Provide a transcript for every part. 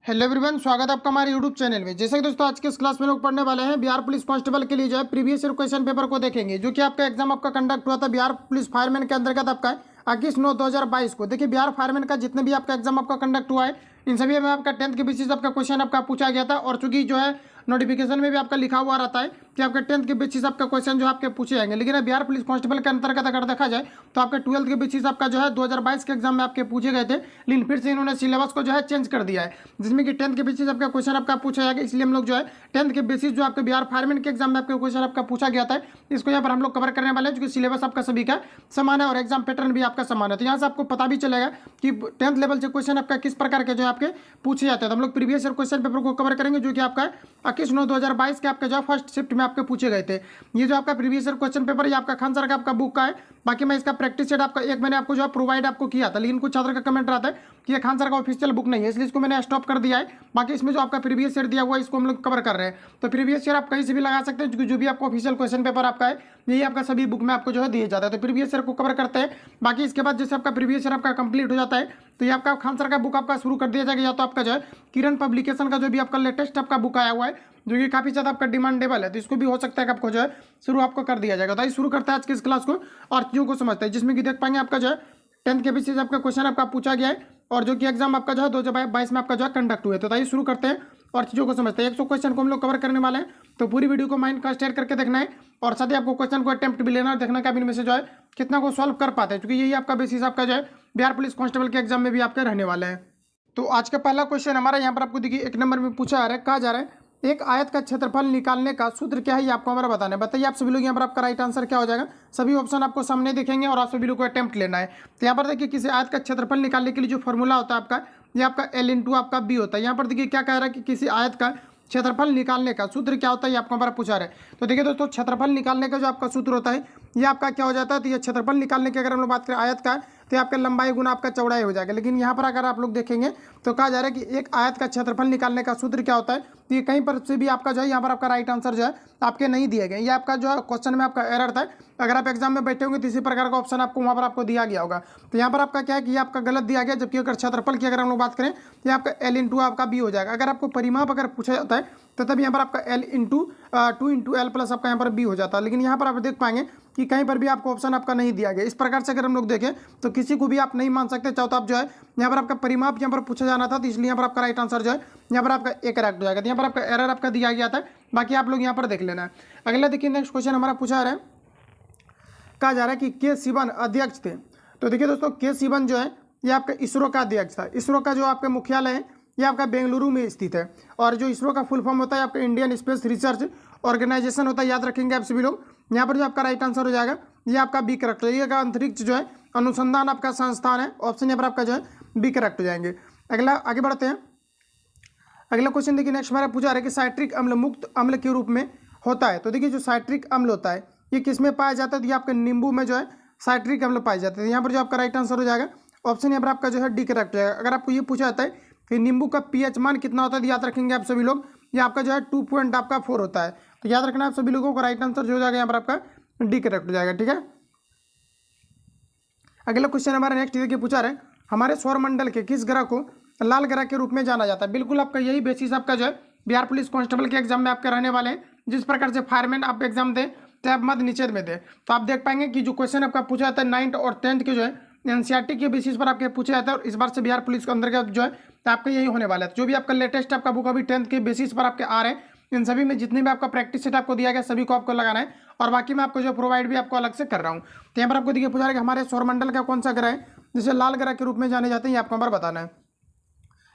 Hello everyone, स्वागत है आपका हमारे यूट्यूब चैनल में। जैसे कि दोस्तों आज के इस क्लास में लोग पढ़ने वाले हैं बिहार पुलिस कांस्टेबल के लिए जो है प्रीवियस ईयर क्वेश्चन पेपर को देखेंगे, जो कि आपका एग्जाम आपका कंडक्ट हुआ था बिहार पुलिस फायरमैन के अंतर्गत आपका 21/9/2022 को। देखिए बिहार फायरमैन का जितने भी आपका एग्जाम आपका कंडक्ट हुआ है इन सभी में आपका 10th के बेसिस आपका क्वेश्चन आपका पूछा गया था। और चूंकि जो है नोटिफिकेशन में भी आपका लिखा हुआ रहता है कि आपके 10th के बेसिस आपका क्वेश्चन जो आपके पूछे जाएंगे, लेकिन बिहार पुलिस कांस्टेबल के अंतर्गत अगर देखा जाए तो आपके 12th के बेसिस आपका जो है 2022 के एग्जाम में आपके पूछे गए थे, लेकिन फिर से इन्होंने सिलेबस को जो है चेंज कर दिया है, जिसमें कि 10th के बेसिस आपका क्वेश्चन आपका पूछा जाएगा। इसलिए हम लोग जो है 10th के बेसिस जो आपके बिहार फायरमैन के एग्जाम में आपका क्वेश्चन आपका पूछा गया था, इसको यहाँ पर हम लोग कवर करने वाले हैं, क्योंकि सिलेबस आपका सभी का समान है और एग्जाम पैटर्न भी आपका समान है। तो यहाँ से आपको पता भी चलेगा कि 10th लेवल से क्वेश्चन आपका किस प्रकार के जो आपके पूछे जाते हैं। तो हम लोग प्रीवियस ईयर क्वेश्चन पेपर को कवर करेंगे, जो कि आपका 21/9/2022 के आपके जो फर्स्ट शिफ्ट में आपके पूछे गए थे। ये जो आपका प्रीवियस ईयर क्वेश्चन पेपर ये आपका खान सर का आपका बुक का है। बाकी मैं इसका प्रैक्टिस सेट आपका एक मैंने आपको जो है प्रोवाइड आपको किया था, लेकिन कुछ छात्र का कमेंट आता है कि ये खान सर का ऑफिशियल बुक नहीं है, इसलिए इसको मैंने स्टॉप कर दिया है। बाकी इसमें जो आपका प्रीवियस ईयर दिया हुआ है इसको हम लोग कवर कर रहे हैं। तो प्रीवियस ईयर आप कहीं से भी लगा सकते हैं, क्योंकि जो भी आपका ऑफिशियल क्वेश्चन पेपर आपका है यही आपका सभी बुक में आपको जो है दिए जाता है। तो प्रीवियस ईयर को कवर करते हैं। बाकी इसके बाद जैसे आपका प्रीवियस ईयर आपका कंप्लीट हो जाता है तो ये आपका खान सर का बुक आपका शुरू कर दिया जाएगा, या तो आपका जो है किरण पब्लिकेशन का जो भी आपका लेटेस्ट आपका बुक आया हुआ है, जो कि काफी ज्यादा आपका डिमांडेबल है, तो इसको भी हो सकता है कि आपको जो है शुरू आपको कर दिया जाएगा। तो शुरू करते हैं आज की इस क्लास को और चीजों को समझते हैं, जिसमें कि देख पाएंगे आपका जो है 10th के बेसिस आपका क्वेश्चन आपका पूछा गया है और जो कि एग्जाम आपका जो है 2022 में आपका जो है कंडक्ट हुए। तो आइए शुरू करते हैं और चीजों को समझते हैं। 100 क्वेश्चन को हम लोग कवर करने वाले हैं, तो पूरी वीडियो को माइंड का शेयर करके देखना है और साथ ही आपको क्वेश्चन को अटेम्प्ट भी लेना है, देखना कि आप इनमें से जो है कितना को सॉल्व कर पाते हैं, क्योंकि यही आपका बेसिस आपका जो है बिहार पुलिस कांस्टेबल के एग्जाम में भी आपके रहने वाले हैं। तो आज का पहला क्वेश्चन हमारा यहाँ पर आपको देखिए 1 नंबर में पूछा जा रहा है, कहा जा रहा है एक आयत का क्षेत्रफल निकालने का सूत्र क्या है, ये आपको हमारा बताना है। बताइए आप सभी लोग यहाँ पर आपका राइट आंसर क्या हो जाएगा। सभी ऑप्शन आपको सामने दिखेंगे और आप सभी लोग को अटेम्प्ट लेना है। तो यहाँ पर देखिए किसी आयत का क्षेत्रफल निकालने के लिए जो फॉर्मूला होता है आपका, ये आपका L × आपका B होता है। यहाँ पर देखिए क्या कह रहा है कि किसी आयत का क्षेत्रफल निकालने का सूत्र क्या होता है, ये आपको हमारा पूछा रहा है। तो देखिए दोस्तों, क्षेत्रफल निकालने का जो आपका सूत्र होता है ये आपका क्या हो जाता है। तो ये क्षेत्रफल निकालने की अगर हम लोग बात करें आयत का, तो आपका लंबाई गुना आपका चौड़ाई हो जाएगा। लेकिन यहाँ पर अगर आप लोग देखेंगे तो कहा जा रहा है कि एक आयत का क्षेत्रफल निकालने का सूत्र क्या होता है। तो ये कहीं पर से भी आपका जो है यहाँ पर आपका राइट आंसर जो है आपके नहीं दिए गए। ये आपका जो है क्वेश्चन में आपका एरर था। अगर आप एग्जाम में बैठे होंगे तो इसी प्रकार का ऑप्शन आपको वहाँ पर आपको दिया गया होगा। तो यहाँ पर आपका क्या है कि ये आपका गलत दिया गया, जबकि अगर क्षेत्रफल की अगर हम लोग बात करें तो आपका L × आपका B हो जाएगा। अगर आपको परिमाप अगर पूछा जाता है तो तब यहाँ पर आपका L × 2 × L प्लस आपका यहाँ पर B हो जाता है। लेकिन यहाँ पर आप देख पाएंगे कि कहीं पर भी आपको ऑप्शन आपका नहीं दिया गया। इस प्रकार से अगर हम लोग देखें तो किसी को भी आप नहीं मान सकते, चाहो तो आप जो है यहाँ पर आपका परिमाप यहाँ पर पूछा जाना था, तो इसलिए यहाँ पर आपका राइट आंसर जो है यहाँ पर आपका एक करेक्ट हो जाएगा। तो यहाँ पर आपका एरर आपका दिया गया था, बाकी आप लोग यहाँ पर देख लेना है। अगला देखिए नेक्स्ट क्वेश्चन हमारा पूछा जा रहा है, कहा जा रहा है कि के सिवन अध्यक्ष थे। तो देखिए दोस्तों, के सिवन जो है ये आपका इसरो का अध्यक्ष था। इसरो का जो आपका मुख्यालय है ये आपका बेंगलुरु में स्थित है, और जो इसरो का फुल फॉर्म होता है आपका इंडियन स्पेस रिसर्च ऑर्गेनाइजेशन होता है, याद रखेंगे आप सभी लोग। यहाँ पर जो आपका राइट आंसर हो जाएगा ये आपका बी करेक्ट हो जाएगा। अंतरिक्ष जो है अनुसंधान आपका संस्थान है, ऑप्शन यहाँ पर आपका जो है बी करेक्ट हो जाएंगे। अगला आगे बढ़ते हैं। अगला क्वेश्चन देखिए नेक्स्ट हमारा पूछा रहा है कि साइट्रिक अम्ल मुक्त अम्ल के रूप में होता है। तो देखिए जो साइट्रिक अम्ल होता है ये किस में पाया जाता है, तो ये आपके नींबू में जो है साइट्रिक अम्ल पाए जाते हैं। यहाँ पर जो आपका राइट आंसर हो जाएगा ऑप्शन यहाँ पर आपका जो है डी करेक्ट हो जाएगा। अगर आपको ये पूछा जाता है कि नींबू का पीएच मान कितना होता है, तो याद रखेंगे आप सभी लोग ये आपका जो है 2.4 होता है। तो याद रखना आप सभी लोगों को, राइट आंसर जो हो जाएगा यहाँ पर आपका डी करेक्ट हो जाएगा। ठीक है, अगला क्वेश्चन हमारा नेक्स्ट देखिए पूछा रहा है हमारे सौरमंडल के किस ग्रह को लाल ग्रह के रूप में जाना जाता है। बिल्कुल आपका यही बेसिस आपका जो है बिहार पुलिस कांस्टेबल के एग्जाम में आपके रहने वाले हैं। जिस प्रकार से फायरमैन आप एग्जाम दे तो आप मध्य निषेध में दे, तो आप देख पाएंगे कि जो क्वेश्चन आपका पूछा जाता है 9th और 10th के जो है एनसीईआरटी के बेसिस पर आपके पूछा जाता है, और इस बार से बिहार पुलिस के अंदर जो है तो आपका यही होने वाला है। जो भी आपका लेटेस्ट आपका बुक अभी 10th के बेसिस पर आपके आ रहे हैं, इन सभी में जितने भी आपका प्रैक्टिस सेट आपको दिया गया सभी को आपको लगाना है, और बाकी मैं आपको जो प्रोवाइड भी आपको अलग से कर रहा हूँ। तो यहाँ पर आपको देखिए पूछा है कि हमारे सौरमंडल का कौन सा ग्रह है जिसे लाल ग्रह के रूप में जाने जाते हैं, ये आपको नंबर बताना है।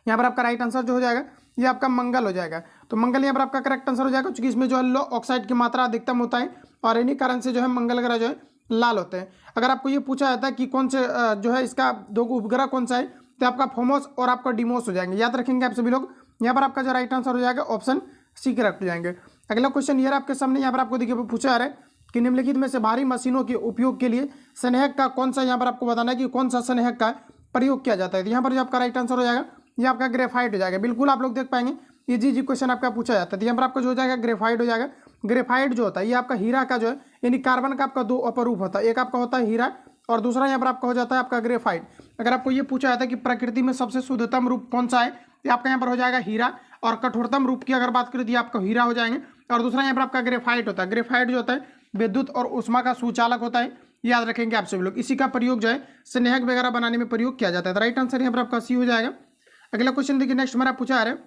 यहाँ पर आपका राइट आंसर जो हो जाएगा ये आपका मंगल हो जाएगा। तो मंगल यहाँ पर आपका करेक्ट आंसर हो जाएगा, क्योंकि इसमें जो है लो ऑक्साइड की मात्रा अधिकतम होता है, और इन्हीं कारण से जो है मंगल ग्रह जो है लाल होते हैं। अगर आपको ये पूछा जाता है कि कौन से जो है इसका 2 उपग्रह कौन सा है, तो आपका फोमोस और आपका डिमोस हो जाएंगे। याद रखेंगे आप सभी लोग। यहाँ पर आपका जो राइट आंसर हो जाएगा ऑप्शन सी करेक्ट हो जाएंगे। अगला क्वेश्चन ये आपके सामने, यहाँ पर आपको देखिए पूछा जा रहा है कि निम्नलिखित में से भारी मशीनों के उपयोग के लिए स्नेहक का कौन सा, यहाँ पर आपको बताना है कि कौन सा स्नेहक का प्रयोग किया जाता है। तो यहाँ पर जो आपका राइट आंसर हो जाएगा ये आपका ग्रेफाइट हो जाएगा। बिल्कुल आप लोग देख पाएंगे ये जी क्वेश्चन आपका पूछा जाता है। तो यहाँ पर आपका जो हो जाएगा ग्रेफाइट हो जाएगा। ग्रेफाइट जो होता है ये आपका हीरा का जो है यानी कार्बन का आपका 2 अपरूप होता है, एक आपका होता है हीरा और दूसरा यहाँ पर आपका हो जाता है आपका ग्रेफाइट। अगर आपको ये पूछा जाता है कि प्रकृति में सबसे शुद्धतम रूप कौन सा है, तो आपका यहाँ पर हो जाएगा हीरा। और कठोरतम रूप की अगर बात करें तो आपका हीरा हो जाएंगे। और दूसरा यहाँ पर आपका ग्रेफाइट होता है। ग्रेफाइट जो होता है विद्युत और उष्मा का सुचालक होता है, याद रखेंगे आप सभी लोग। इसी का प्रयोग जो है स्नेहक वगैरह बनाने में प्रयोग किया जाता है। तो राइट आंसर यहाँ पर आपका सी हो जाएगा। अगला क्वेश्चन देखिए, नेक्स्ट हमारा पूछा है,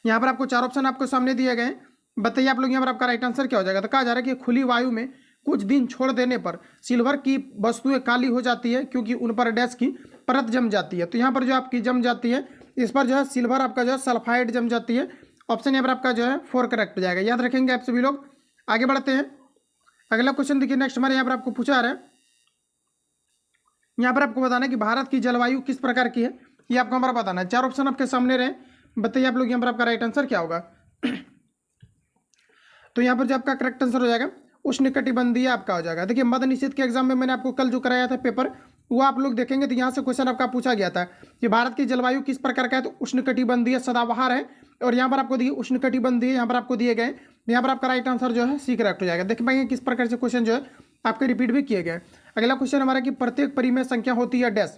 यहाँ पर आपको 4 ऑप्शन आपको सामने दिए गए हैं। बताइए आप लोग यहाँ पर आपका राइट आंसर क्या हो जाएगा। तो कहा जा रहा है कि खुली वायु में कुछ दिन छोड़ देने पर सिल्वर की वस्तुएं काली हो जाती है क्योंकि उन पर डैश की परत जम जाती है। तो यहाँ पर जो आपकी जम जाती है, इस पर जो है सिल्वर आपका जो है सल्फाइड जम जाती है। ऑप्शन यहाँ पर आपका जो है 4 करेक्ट हो जाएगा। याद रखेंगे आप सभी लोग। आगे बढ़ते हैं, अगला क्वेश्चन देखिए, नेक्स्ट हमारे यहाँ पर आपको पूछा रहा है, यहाँ पर आपको बताना है कि भारत की जलवायु किस प्रकार की है, ये आपको हमारा बताना है। 4 ऑप्शन आपके सामने रहे, बताइए आप लोग यहाँ पर आपका राइट आंसर क्या होगा। तो यहाँ पर जो आपका करेक्ट आंसर हो जाएगा उष्णकटिबंधीय आपका हो जाएगा। देखिए मद निषेध के एग्जाम में मैंने आपको कल जो कराया था पेपर, वो आप लोग देखेंगे तो यहाँ से क्वेश्चन आपका पूछा गया था कि भारत की जलवायु किस प्रकार का है, तो उष्णकटिबंधीय सदाबहार है। और यहाँ पर आपको देखिए उष्णकटिबंधीय यहाँ पर आपको दिए गए, यहाँ पर आपका राइट आंसर जो है सी करेक्ट हो जाएगा। देख पाएंगे किस प्रकार से क्वेश्चन जो है आपके रिपीट भी किए गए। अगला क्वेश्चन हमारा कि प्रत्येक परिमेय संख्या होती है डैश।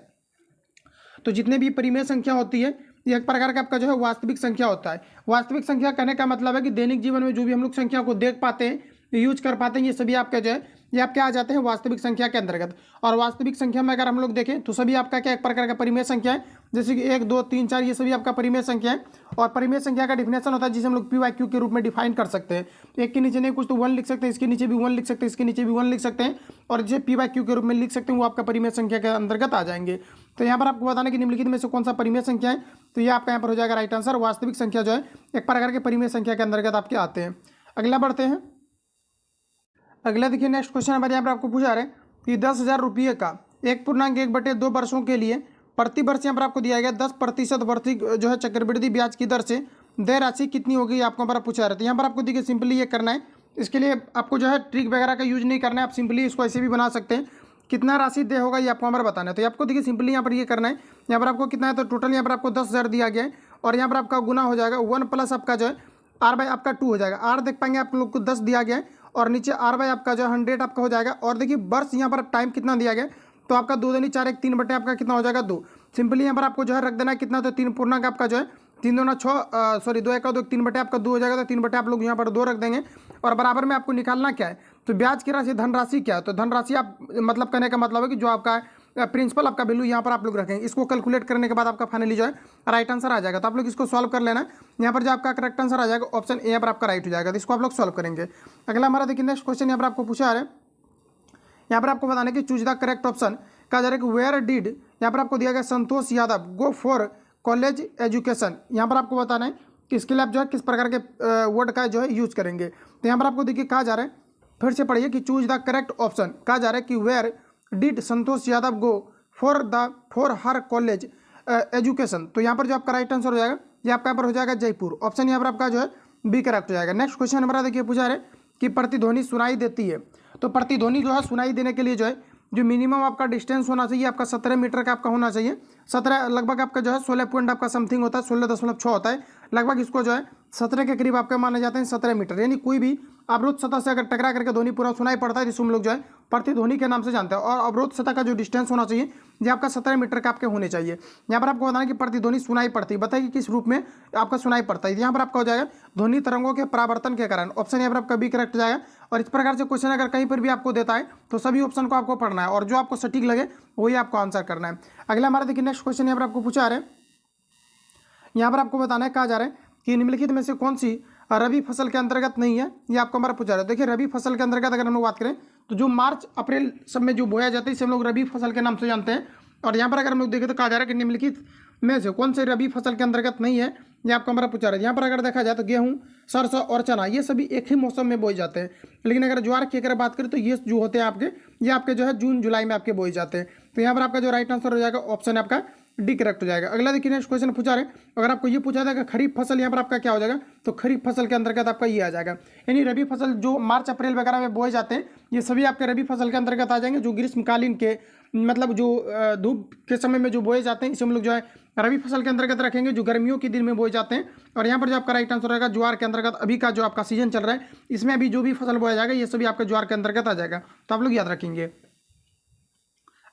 तो जितने भी परिमेय संख्या होती है ये एक प्रकार का आपका जो है वास्तविक संख्या होता है। वास्तविक संख्या कहने का मतलब है कि दैनिक जीवन में जो भी हम लोग संख्या को देख पाते हैं, यूज कर पाते हैं, ये सभी आपका जो है ये आपके आ जाते हैं वास्तविक संख्या के अंतर्गत। और वास्तविक संख्या में अगर हम लोग देखें तो सभी आपका क्या एक प्रकार का परिमेय संख्या है, जैसे कि 1 2 3 4 ये सभी आपका परिमेय संख्या है। और परिमेय संख्या का डिफिनेशन होता है जिसे हम लोग PYQ के रूप में डिफाइन कर सकते हैं। एक के नीचे नहीं कुछ तो 1 लिख सकते हैं, इसके नीचे भी 1 लिख सकते हैं, इसके नीचे भी 1 लिख सकते हैं, और जिसे PYQ के रूप में लिख सकते हैं वो आपका परिमेय संख्या के अंतर्गत आ जाएंगे। तो यहाँ पर आपको बताना कि निम्नलिखित में से कौन सा परिमेय संख्या है, तो ये आपका यहाँ पर हो जाएगा राइट आंसर। वास्तविक संख्या जो है एक प्रकार के परिमेय संख्या के अंतर्गत आपके आते हैं। अगला बढ़ते हैं, अगला देखिए नेक्स्ट क्वेश्चन हमारे यहाँ पर आपको पूछा रहे कि 10,000 रुपये का 1.1/2 वर्षों के लिए प्रति वर्ष यहाँ पर आपको दिया गया 10% वार्षिक जो है चक्रवृद्धि ब्याज की दर से देय राशि कितनी होगी, आपको हमारा पूछा रहे। तो यहाँ पर आपको देखिए सिंपली ये करना है, इसके लिए आपको जो है ट्रिक वगैरह का यूज नहीं करना है, आप सिंपली इसको ऐसे भी बना सकते हैं। कितना राशि दे होगा ये आपको हमारा बताना है। तो आपको देखिए सिंपली यहाँ पर ये करना है, यहाँ पर आपको कितना है, तो टोटल यहाँ पर आपको 10,000 दिया गया है और यहाँ पर आपका गुना हो जाएगा 1 प्लस आपका जो है R/2 आपका 2 हो जाएगा। R देख पाएंगे आप लोग को 10 दिया गया है और नीचे R/2 आपका जो 100 आपका हो जाएगा। और देखिए वर्ष यहाँ पर टाइम कितना दिया गया, तो आपका 2 दूनी 4 1 3 बटे आपका कितना हो जाएगा 2। सिंपली यहाँ पर आपको जो है रख देना है कितना, तो 3 पूर्णांक आपका जो है 3 दूना 6 सॉरी 2 1 2 3 बटे आपका 2 हो जाएगा। तो 3 बटे आप लोग यहाँ पर 2 रख देंगे और बराबर में आपको निकालना क्या है, तो ब्याज की राशि धनराशि क्या है, तो धनराशि आप मतलब कहने का मतलब है कि जो आपका प्रिंसिपल आपका वैल्यू यहाँ पर आप लोग रखेंगे। इसको कैलकुलेट करने के बाद आपका फाइनली जो है राइट आंसर आ जाएगा। तो आप लोग इसको सॉल्व कर लेना, यहाँ पर जो आपका करेक्ट आंसर आ जाएगा ऑप्शन ए यहाँ पर आपका राइट हो जाएगा। तो इसको आप लोग सॉल्व करेंगे। अगला हमारा देखिए नेक्स्ट क्वेश्चन यहाँ पर आपको पूछा है, यहाँ पर आपको बताना कि चूज द करेक्ट ऑप्शन। कहा जा रहा है कि वेयर डिड यहाँ पर आपको दिया गया Santosh Yadav go for college education. यहाँ पर आपको बताना है कि इसके लिए आप जो है किस प्रकार के वर्ड का जो है यूज करेंगे। तो यहाँ पर आपको देखिए कहा जा रहा है, फिर से पढ़िए कि चूज द करेक्ट ऑप्शन। कहा जा रहा है कि where did Santosh Yadav go for her college education. तो यहाँ पर जो आपका राइट आंसर हो जाएगा ये आपका यहाँ पर हो जाएगा जयपुर। ऑप्शन यहाँ पर आपका जो है बी करेक्ट हो जाएगा। नेक्स्ट क्वेश्चन हमारा देखिए पूछा है कि प्रतिध्वनि सुनाई देती है। तो प्रतिध्वनि जो है सुनाई देने के लिए जो है जो मिनिमम आपका डिस्टेंस होना चाहिए आपका 17 मीटर का आपका होना चाहिए। 17 लगभग आपका जो है 16 पॉइंट आपका समथिंग होता है, 16.6 होता है लगभग। इसको जो है 17 के करीब आपका माने जाते हैं 17 मीटर, यानी कोई भी अवरोध सतह से अगर टकरा करके ध्वनि पूरा सुनाई पड़ता है जिसको हम लोग जो है प्रतिध्वनि के नाम से जानते हैं। और अवरोध सतह का जो डिस्टेंस होना चाहिए ये आपका 17 मीटर का आपके होने चाहिए। यहाँ पर आपको बताना है कि प्रतिध्वनि सुनाई पड़ती है, बताइए किस रूप में आपका सुनाई पड़ता है। यहाँ पर आपका हो जाएगा ध्वनि तरंगों के परावर्तन के कारण। ऑप्शन यहाँ पर आपका बी करेक्ट जाएगा। और इस प्रकार से क्वेश्चन अगर कहीं पर भी आपको देता है तो सभी ऑप्शन को आपको पढ़ना है और जो आपको सटीक लगे वही आपको आंसर करना है। अगला हमारा देखिए नेक्स्ट क्वेश्चन यहाँ पर आपको पूछा है, यहाँ पर आपको बताना है, कहा जा रहा है कि निम्नलिखित में से कौन सी रबी फसल के अंतर्गत नहीं है, ये आपको हमारा पूछा रहा है। देखिए रबी फसल के अंतर्गत अगर हम लोग बात करें तो जो मार्च अप्रैल सब में जो बोया जाता है इसे हम लोग रबी फसल के नाम से जानते हैं। और यहाँ पर अगर हम लोग देखें तो कहा जा रहा है कि निम्नलिखित में से कौन से रबी फसल के अंतर्गत नहीं है, ये आपको हमारा पूछा रहा है। यहाँ पर अगर देखा जाए तो गेहूँ, सरसों और चना ये सभी एक ही मौसम में बोए जाते हैं। लेकिन अगर ज्वार की अगर बात करें तो ये जो होते हैं आपके ये आपके जो है जून जुलाई में आपके बोए जाते हैं। तो यहाँ पर आपका जो राइट आंसर हो जाएगा ऑप्शन आपका डी करेक्ट हो जाएगा। अगला देखिए नेक्स्ट क्वेश्चन पूछा रहे, अगर आपको ये पूछा था कि खरीफ फसल यहाँ पर आपका क्या हो जाएगा, तो खरीफ फसल के अंतर्गत आपका ये आ जाएगा। यानी रबी फसल जो मार्च अप्रैल वगैरह में बोए जाते हैं ये सभी आपके रबी फसल के अंतर्गत आ जाएंगे। जो ग्रीष्मकालीन के मतलब जो धूप के समय में जो बोए जाते हैं इसे हम लोग जो है रबी फसल के अंतर्गत रखेंगे, जो गर्मियों के दिन में बोए जाते हैं। और यहाँ पर जो आपका राइट आंसर रहेगा ज्वार के अंतर्गत। अभी का जो आपका सीजन चल रहा है इसमें अभी जो भी फसल बोया जाएगा ये सभी आपका ज्वार के अंतर्गत आ जाएगा। तो आप लोग याद रखेंगे।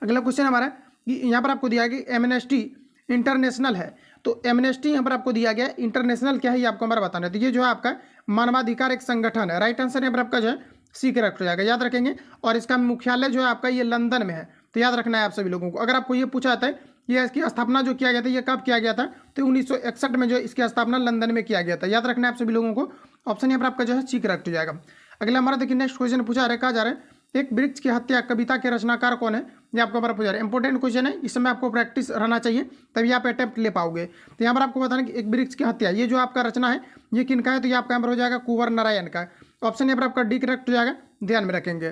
अगला क्वेश्चन हमारा कि यहाँ पर आपको दिया गया कि एमनेस्टी इंटरनेशनल है, तो एमनेस्टी यहाँ पर आपको दिया गया इंटरनेशनल क्या है ये आपको हमारा बताना है। तो ये जो है आपका मानवाधिकार एक संगठन है। राइट आंसर यहाँ पर आपका जो है सी करेक्ट हो जाएगा, याद रखेंगे। और इसका मुख्यालय जो है आपका ये लंदन में है, तो याद रखना है आप सभी लोगों को। अगर आपको ये पूछा जाता है ये इसकी स्थापना जो किया गया था ये कब किया गया था, तो 1961 में जो इसकी स्थापना लंदन में किया गया था, याद रखना है आप सभी लोगों को। ऑप्शन यहाँ पर आपका जो है सी करेक्ट हो जाएगा। अगला हमारा देखिए नेक्स्ट क्वेश्चन पूछा रहा है, कहा जा रहा है एक वृक्ष की हत्या कविता के रचनाकार कौन है, ये आपको हमारा पूछा रहा है। इंपॉर्टेंट क्वेश्चन है, इस समय आपको प्रैक्टिस रहना चाहिए तभी आप अटेम्प्ट ले पाओगे। तो यहाँ पर आपको बताना कि एक वृक्ष की हत्या ये जो आपका रचना है ये किनका है, तो ये आपका यहाँ पर हो जाएगा कुंवर नारायण का। ऑप्शन यहाँ पर आपका डी करेक्ट हो जाएगा, ध्यान में रखेंगे।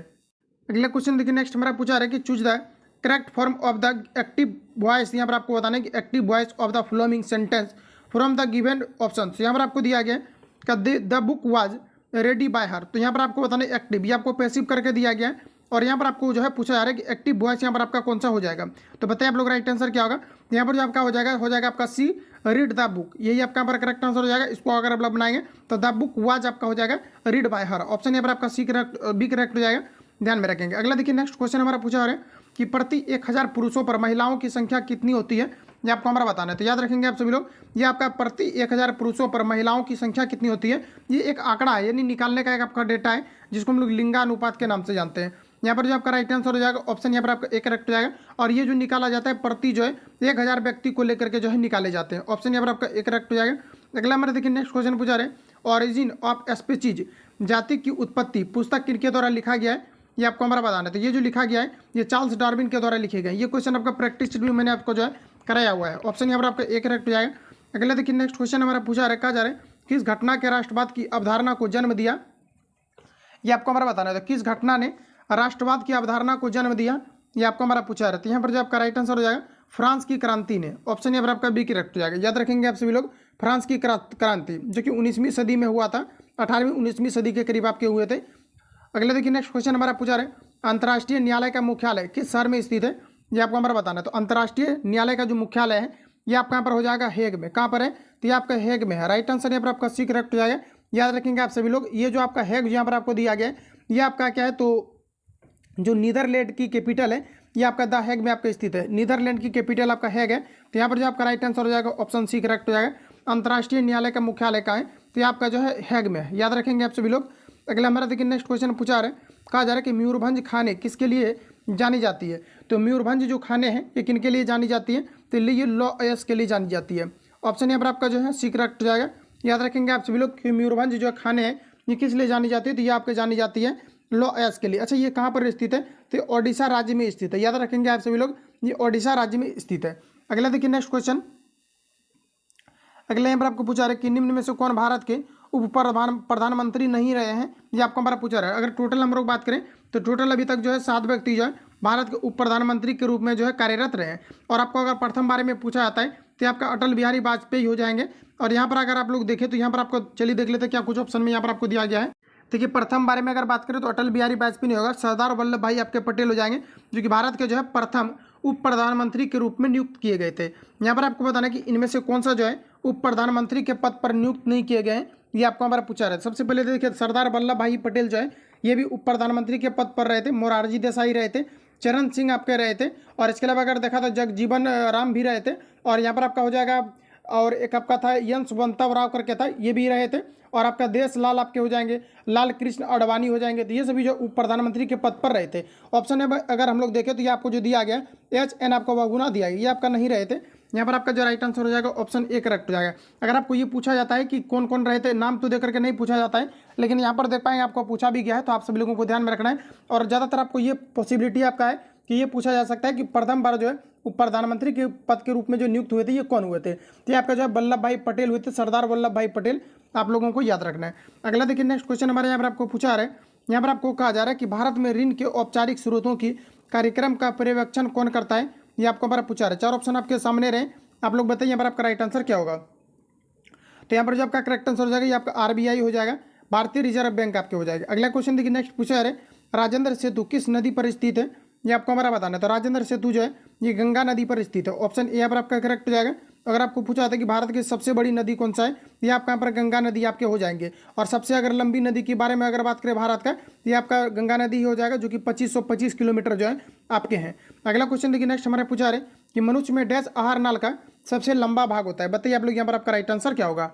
अगला क्वेश्चन देखिए नेक्स्ट हमारा पूछा रहा है कि choose the correct form of the active voice, यहाँ पर आपको बताना है कि active voice of the flowing sentence from the given option. यहाँ पर आपको दिया गया कि the book was ready bye हर, तो यहाँ पर आपको बताना है एक्टिव, ये आपको पैसिव करके दिया गया है। और यहाँ पर आपको जो है पूछा जा रहा है कि एक्टिव वॉइस यहाँ पर आपका कौन सा हो जाएगा, तो बताइए आप लोग राइट आंसर क्या होगा। तो यहाँ पर जो आपका हो जाएगा आपका सी रीड द बुक, यही आपका यहाँ पर करेक्ट आंसर हो जाएगा। इसको अगर आप लोग बनाएंगे तो द बुक वाज आपका हो जाएगा रीड बाय हर। ऑप्शन यहाँ पर आपका सी करेक्ट बी करेक्ट हो जाएगा, ध्यान में रखेंगे। अगला देखिए नेक्स्ट क्वेश्चन हमारा पूछा जा रहा है कि प्रति 1000 पुरुषों पर महिलाओं की संख्या कितनी होती है, ये आपको हमारा बताना है। तो याद रखेंगे आप सभी लोग, ये आपका प्रति 1000 पुरुषों पर महिलाओं की संख्या कितनी होती है, ये एक आंकड़ा है, यानी निकालने का एक आपका डेटा है जिसको हम लोग लिंगानुपात के नाम से जानते हैं। यहाँ पर जो आपका राइट आंसर हो जाएगा ऑप्शन यहाँ पर आपका एक करेक्ट हो जाएगा। और ये जो निकाला जाता है प्रति जो है 1000 व्यक्ति को लेकर के जो है निकाले जाते हैं। ऑप्शन यहाँ पर आपका एक करेक्ट हो जाएगा। अगला हमारे देखिए नेक्स्ट क्वेश्चन पूछा रहे ऑरिजिन ऑफ स्पीसीज, जाति की उत्पत्ति पुस्तक किनके द्वारा लिखा गया है, ये आपको हमारा बताना है। तो ये जो लिखा गया है ये चार्ल्स डार्विन के द्वारा लिखे गए। ये क्वेश्चन आपका प्रैक्टिस में मैंने आपको जो है कराया हुआ है। ऑप्शन यहाँ पर आपका एक करेक्ट हो जाएगा। अगला देखिए नेक्स्ट क्वेश्चन हमारा पूछा रहा है किस घटना के राष्ट्रवाद की अवधारणा को जन्म दिया, ये आपको हमारा बताना है। तो किस घटना ने राष्ट्रवाद की अवधारणा को जन्म दिया, ये आपको हमारा पूछा रहा है। तो यहाँ पर जो आपका राइट आंसर हो जाएगा फ्रांस की क्रांति ने। ऑप्शन यहाँ पर आपका बी करेक्ट हो जाएगा, याद रखेंगे आप सभी लोग। फ्रांस की क्रांति जो कि 19वीं सदी में हुआ था, 18वीं 19वीं सदी के करीब आपके हुए थे। अगले देखिए नेक्स्ट क्वेश्चन हमारा पूछा रहे अंतर्राष्ट्रीय न्यायालय का मुख्यालय किस शहर में स्थित है, ये आपको हमारा बताना है। तो अंतर्राष्ट्रीय न्यायालय का जो मुख्यालय है ये आपका यहाँ पर हो जाएगा हेग में। कहाँ पर है, तो ये आपका हेग में है। राइट आंसर यहाँ पर आपका सी करेक्ट हो जाएगा, याद रखेंगे आप सभी लोग। ये जो आपका हेग यहाँ पर आपको दिया गया है ये आपका क्या है, तो जो नीदरलैंड की कैपिटल है ये आपका द हेग में आपका स्थित है। नीदरलैंड की कैपिटल आपका हेग है। तो यहाँ पर जो आपका राइट आंसर हो जाएगा ऑप्शन सी करेक्ट हो जाएगा। अंतर्राष्ट्रीय न्यायालय का मुख्यालय का है, तो ये आपका जो है हेग में है, याद रखेंगे आप सभी लोग। अगला हमारा देखिए नेक्स्ट क्वेश्चन पूछा रहे कहा जा रहा है कि मयूरभंज खाने किसके लिए जानी जाती है। तो मयूरभंज जो खाने हैं ये किनके लिए जानी जाती है, तो ये लॉयर्स के लिए जानी जाती है। ऑप्शन यहाँ पर आपका जो है सी करेक्ट हो जाएगा, याद रखेंगे आप सभी लोग कि मयूरभंज जो खाने हैं ये किस लिए जानी जाती है, तो ये आपके जानी जाती है लॉयर्स के लिए। अच्छा ये कहाँ पर स्थित है, तो ओडिशा राज्य में स्थित है, याद रखेंगे आप सभी लोग, ये ओडिशा राज्य में स्थित है। अगला देखिए नेक्स्ट क्वेश्चन, अगले यहाँ पर आपको पूछा रहा है कि निम्न में से कौन भारत के उप प्रधानमंत्री नहीं रहे हैं, ये आपको हमारा पूछा रहा है। अगर टोटल हम लोग बात करें तो टोटल अभी तक जो है 7 व्यक्ति जो है भारत के उप प्रधानमंत्री के रूप में जो है कार्यरत रहे हैं। और आपको अगर प्रथम बारे में पूछा जाता है तो आपका अटल बिहारी वाजपेयी हो जाएंगे। और यहाँ पर अगर आप लोग देखें तो यहाँ पर आपको चलिए देख लेते हैं क्या कुछ ऑप्शन में यहाँ पर आपको दिया गया है। देखिए प्रथम बारे में अगर बात करें तो अटल बिहारी वाजपेयी नहीं होगा, सरदार वल्लभ भाई आपके पटेल हो जाएंगे जो कि भारत के जो है प्रथम उप प्रधानमंत्री के रूप में नियुक्त किए गए थे। यहाँ पर आपको बताना है कि इनमें से कौन सा जो है उप प्रधानमंत्री के पद पर नियुक्त नहीं किए गए हैं, ये आपको हमारा पूछा रहा है। सबसे पहले देखिए सरदार वल्लभ भाई पटेल जो है ये भी उप प्रधानमंत्री के पद पर रहे थे, मोरारजी देसाई रहे थे, चरण सिंह आपके रहे थे, और इसके अलावा अगर देखा तो जगजीवन राम भी रहे थे। और यहाँ पर आपका हो जाएगा और एक आपका था यशवंतराव राव करके था, ये भी रहे थे। और आपका देश लाल आपके हो जाएंगे, लाल कृष्ण आडवाणी हो जाएंगे। तो ये सभी जो उप प्रधानमंत्री के पद पर रहे थे। ऑप्शन में अगर हम लोग देखें तो ये आपको जो दिया गया HN आपको बहुगुणा दिया गया, ये आपका नहीं रहे थे। यहाँ पर आपका जो राइट आंसर हो जाएगा ऑप्शन ए करेक्ट हो जाएगा। अगर आपको ये पूछा जाता है कि कौन कौन रहे थे, नाम तो दे करके नहीं पूछा जाता है, लेकिन यहाँ पर देख पाएंगे आपको पूछा भी गया है, तो आप सभी लोगों को ध्यान में रखना है। और ज़्यादातर आपको ये पॉसिबिलिटी आपका है कि ये पूछा जा सकता है कि प्रथम बार जो है उप प्रधानमंत्री के पद के रूप में जो नियुक्त हुए थे ये कौन हुए थे। तो ये आपका जो है वल्लभ भाई पटेल हुए थे, सरदार वल्लभ भाई पटेल, आप लोगों को याद रखना है। अगला देखिए नेक्स्ट क्वेश्चन हमारे यहाँ पर आपको पूछा आ रहा है, यहाँ पर आपको कहा जा रहा है कि भारत में ऋण के औपचारिक स्रोतों की कार्यक्रम का पर्यवेक्षण कौन करता है, ये आपको हमारा पूछा रहा है। 4 ऑप्शन आपके सामने रहे, आप लोग बताइए यहाँ पर आपका राइट आंसर क्या होगा। तो यहाँ पर जो आपका करेक्ट आंसर हो जाएगा ये आपका RBI हो जाएगा, भारतीय रिजर्व बैंक आपके हो जाएगा। अगला क्वेश्चन देखिए नेक्स्ट पूछा है राजेंद्र सेतु किस नदी पर स्थित है, ये आपको हमारा बताना है। तो राजेंद्र सेतु जो है ये गंगा नदी पर स्थित है। ऑप्शन ए यहाँ पर आपका करेक्ट हो जाएगा। अगर आपको पूछा था कि भारत की सबसे बड़ी नदी कौन सा है, ये आपका यहाँ पर गंगा नदी आपके हो जाएंगे। और सबसे अगर लंबी नदी के बारे में अगर बात करें भारत का, ये आपका गंगा नदी ही हो जाएगा, जो कि 2525 किलोमीटर जो है आपके हैं। अगला क्वेश्चन देखिए नेक्स्ट हमारे पूछा रहे कि मनुष्य में डैश आहार नाल का सबसे लंबा भाग होता है। बताइए आप लोग यहाँ पर आपका राइट आंसर क्या होगा।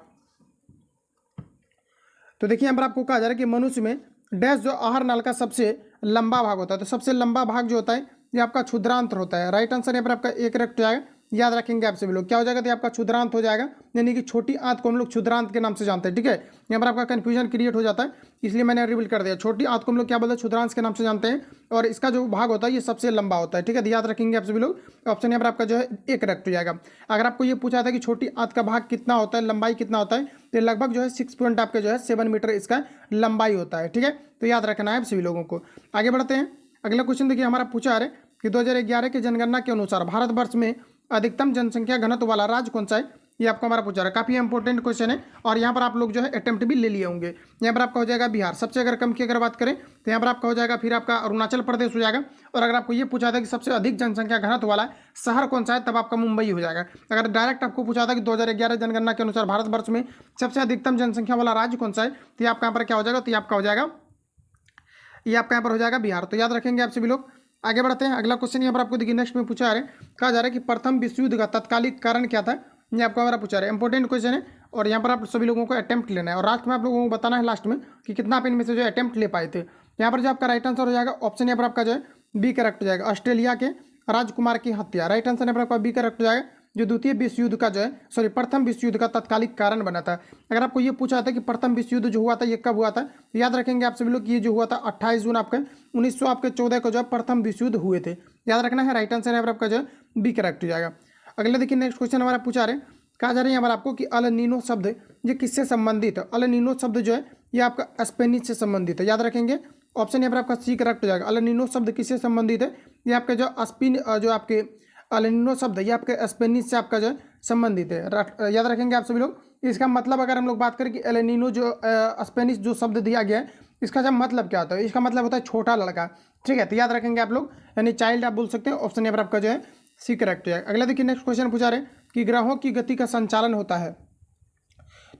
तो देखिए यहाँ पर आपको कहा जा रहा है कि मनुष्य में डैश जो आहार नाल का सबसे लंबा भाग होता है। तो सबसे लंबा भाग जो होता है ये आपका क्षुद्रांत होता है। राइट आंसर यहाँ पर आपका एक करेक्ट जाएगा। याद रखेंगे आप सभी लोग, क्या हो जाएगा, तो आपका क्षुद्रांत हो जाएगा, यानी कि छोटी आंत को हम लोग क्षुद्रांत के नाम से जानते हैं। ठीक है, यहाँ पर आपका कंफ्यूजन क्रिएट हो जाता है, इसलिए मैंने रिवील कर दिया। छोटी आंत को हम लोग क्या बोलते हैं, क्षुद्रांत के नाम से जानते हैं, और इसका जो भाग होता है ये सबसे लंबा होता है। ठीक है, याद रखेंगे आप सभी लोग। ऑप्शन यहाँ पर आपका जो है एक करेक्ट हो जाएगा। अगर आपको ये पूछा था कि छोटी आंत का भाग कितना होता है, लंबाई कितना होता है, तो लगभग जो है 6 पॉइंट आपके जो है 7 मीटर इसका लंबाई होता है। ठीक है, तो याद रखना है आप सभी लोगों को। आगे बढ़ते हैं, अगला क्वेश्चन देखिए हमारा पूछा है कि 2011 की जनगणना के अनुसार भारतवर्ष में अधिकतम जनसंख्या घनत्व वाला राज्य कौन सा है। ये आपको हमारा पूछा है, काफी इंपॉर्टेंट क्वेश्चन है, और यहाँ पर आप लोग जो है अटेम्प्ट भी ले लिए होंगे। यहाँ पर आपका हो जाएगा बिहार। सबसे अगर कम की अगर बात करें तो यहाँ पर आपका हो जाएगा फिर आपका अरुणाचल प्रदेश हो जाएगा। और अगर आपको ये पूछा था कि सबसे अधिक जनसंख्या घनत्व वाला शहर कौन सा है, तब आपका मुंबई हो जाएगा। अगर डायरेक्ट आपको पूछा था कि 2011 जनगणना के अनुसार भारतवर्ष में सबसे अधिकतम जनसंख्या वाला राज्य कौन सा है, तो आपका यहाँ पर क्या हो जाएगा, तो आपका हो जाएगा, ये आपका यहाँ पर हो जाएगा बिहार। तो याद रखेंगे आप सभी लोग। आगे बढ़ते हैं, अगला क्वेश्चन यहाँ पर आपको देखिए नेक्स्ट में पूछा जा रहा है, कहा जा रहा है कि प्रथम विश्व युद्ध का तत्कालिक कारण क्या था। ये आपको हमारा पूछा रहा है, इंपॉर्टेंट क्वेश्चन है, और यहाँ पर आप सभी लोगों को अटेम्प्ट लेना है, और लास्ट में आप लोगों को बताना है लास्ट में कि कितना आप इनमें से जो अटेम्प्ट ले पाए थे। यहाँ पर जो आपका राइट आंसर हो जाएगा ऑप्शन यहाँ पर आपका जो है बी करेक्ट हो जाएगा, ऑस्ट्रेलिया के राजकुमार की हत्या। राइट आंसर यहाँ पर आपका बी करेक्ट हो जाएगा, जो द्वितीय विश्व युद्ध का जो है प्रथम विश्व युद्ध का तत्कालिक कारण बना था। अगर आपको ये पूछा था कि प्रथम विश्व युद्ध जो हुआ था ये कब हुआ था, तो याद रखेंगे आप सभी लोग कि ये जो हुआ था 28 जून आपका 1914 को जो है प्रथम विश्व युद्ध हुए थे। याद रखना है, राइट आंसर यहाँ पर आपका जो है बी करेक्ट हो जाएगा। अगले देखिए नेक्स्ट क्वेश्चन हमारा पूछा रहे, कहा जा रहा है यहाँ पर आपको कि अल नीनो शब्द ये किससे संबंधित है। अल नीनो शब्द जो है ये आपका स्पेनिश से संबंधित है। याद रखेंगे, ऑप्शन यहाँ पर आपका सी करेक्ट हो जाएगा। अल नीनो शब्द किससे संबंधित है, ये आपका जो आपके अल नीनो शब्द ये आपके स्पेनिश से आपका जो है संबंधित है। याद रखेंगे आप सभी लोग। इसका मतलब अगर हम लोग बात करें कि एल नीनो जो स्पेनिश जो शब्द दिया गया है, इसका जब मतलब क्या होता है, इसका मतलब होता है छोटा लड़का। ठीक है, तो याद रखेंगे आप लोग, यानी चाइल्ड आप बोल सकते हैं। ऑप्शन यहाँ पर आपका जो है सी करेक्ट है। अगला देखिए नेक्स्ट क्वेश्चन पूछा रहे कि ग्रहों की गति का संचालन होता है।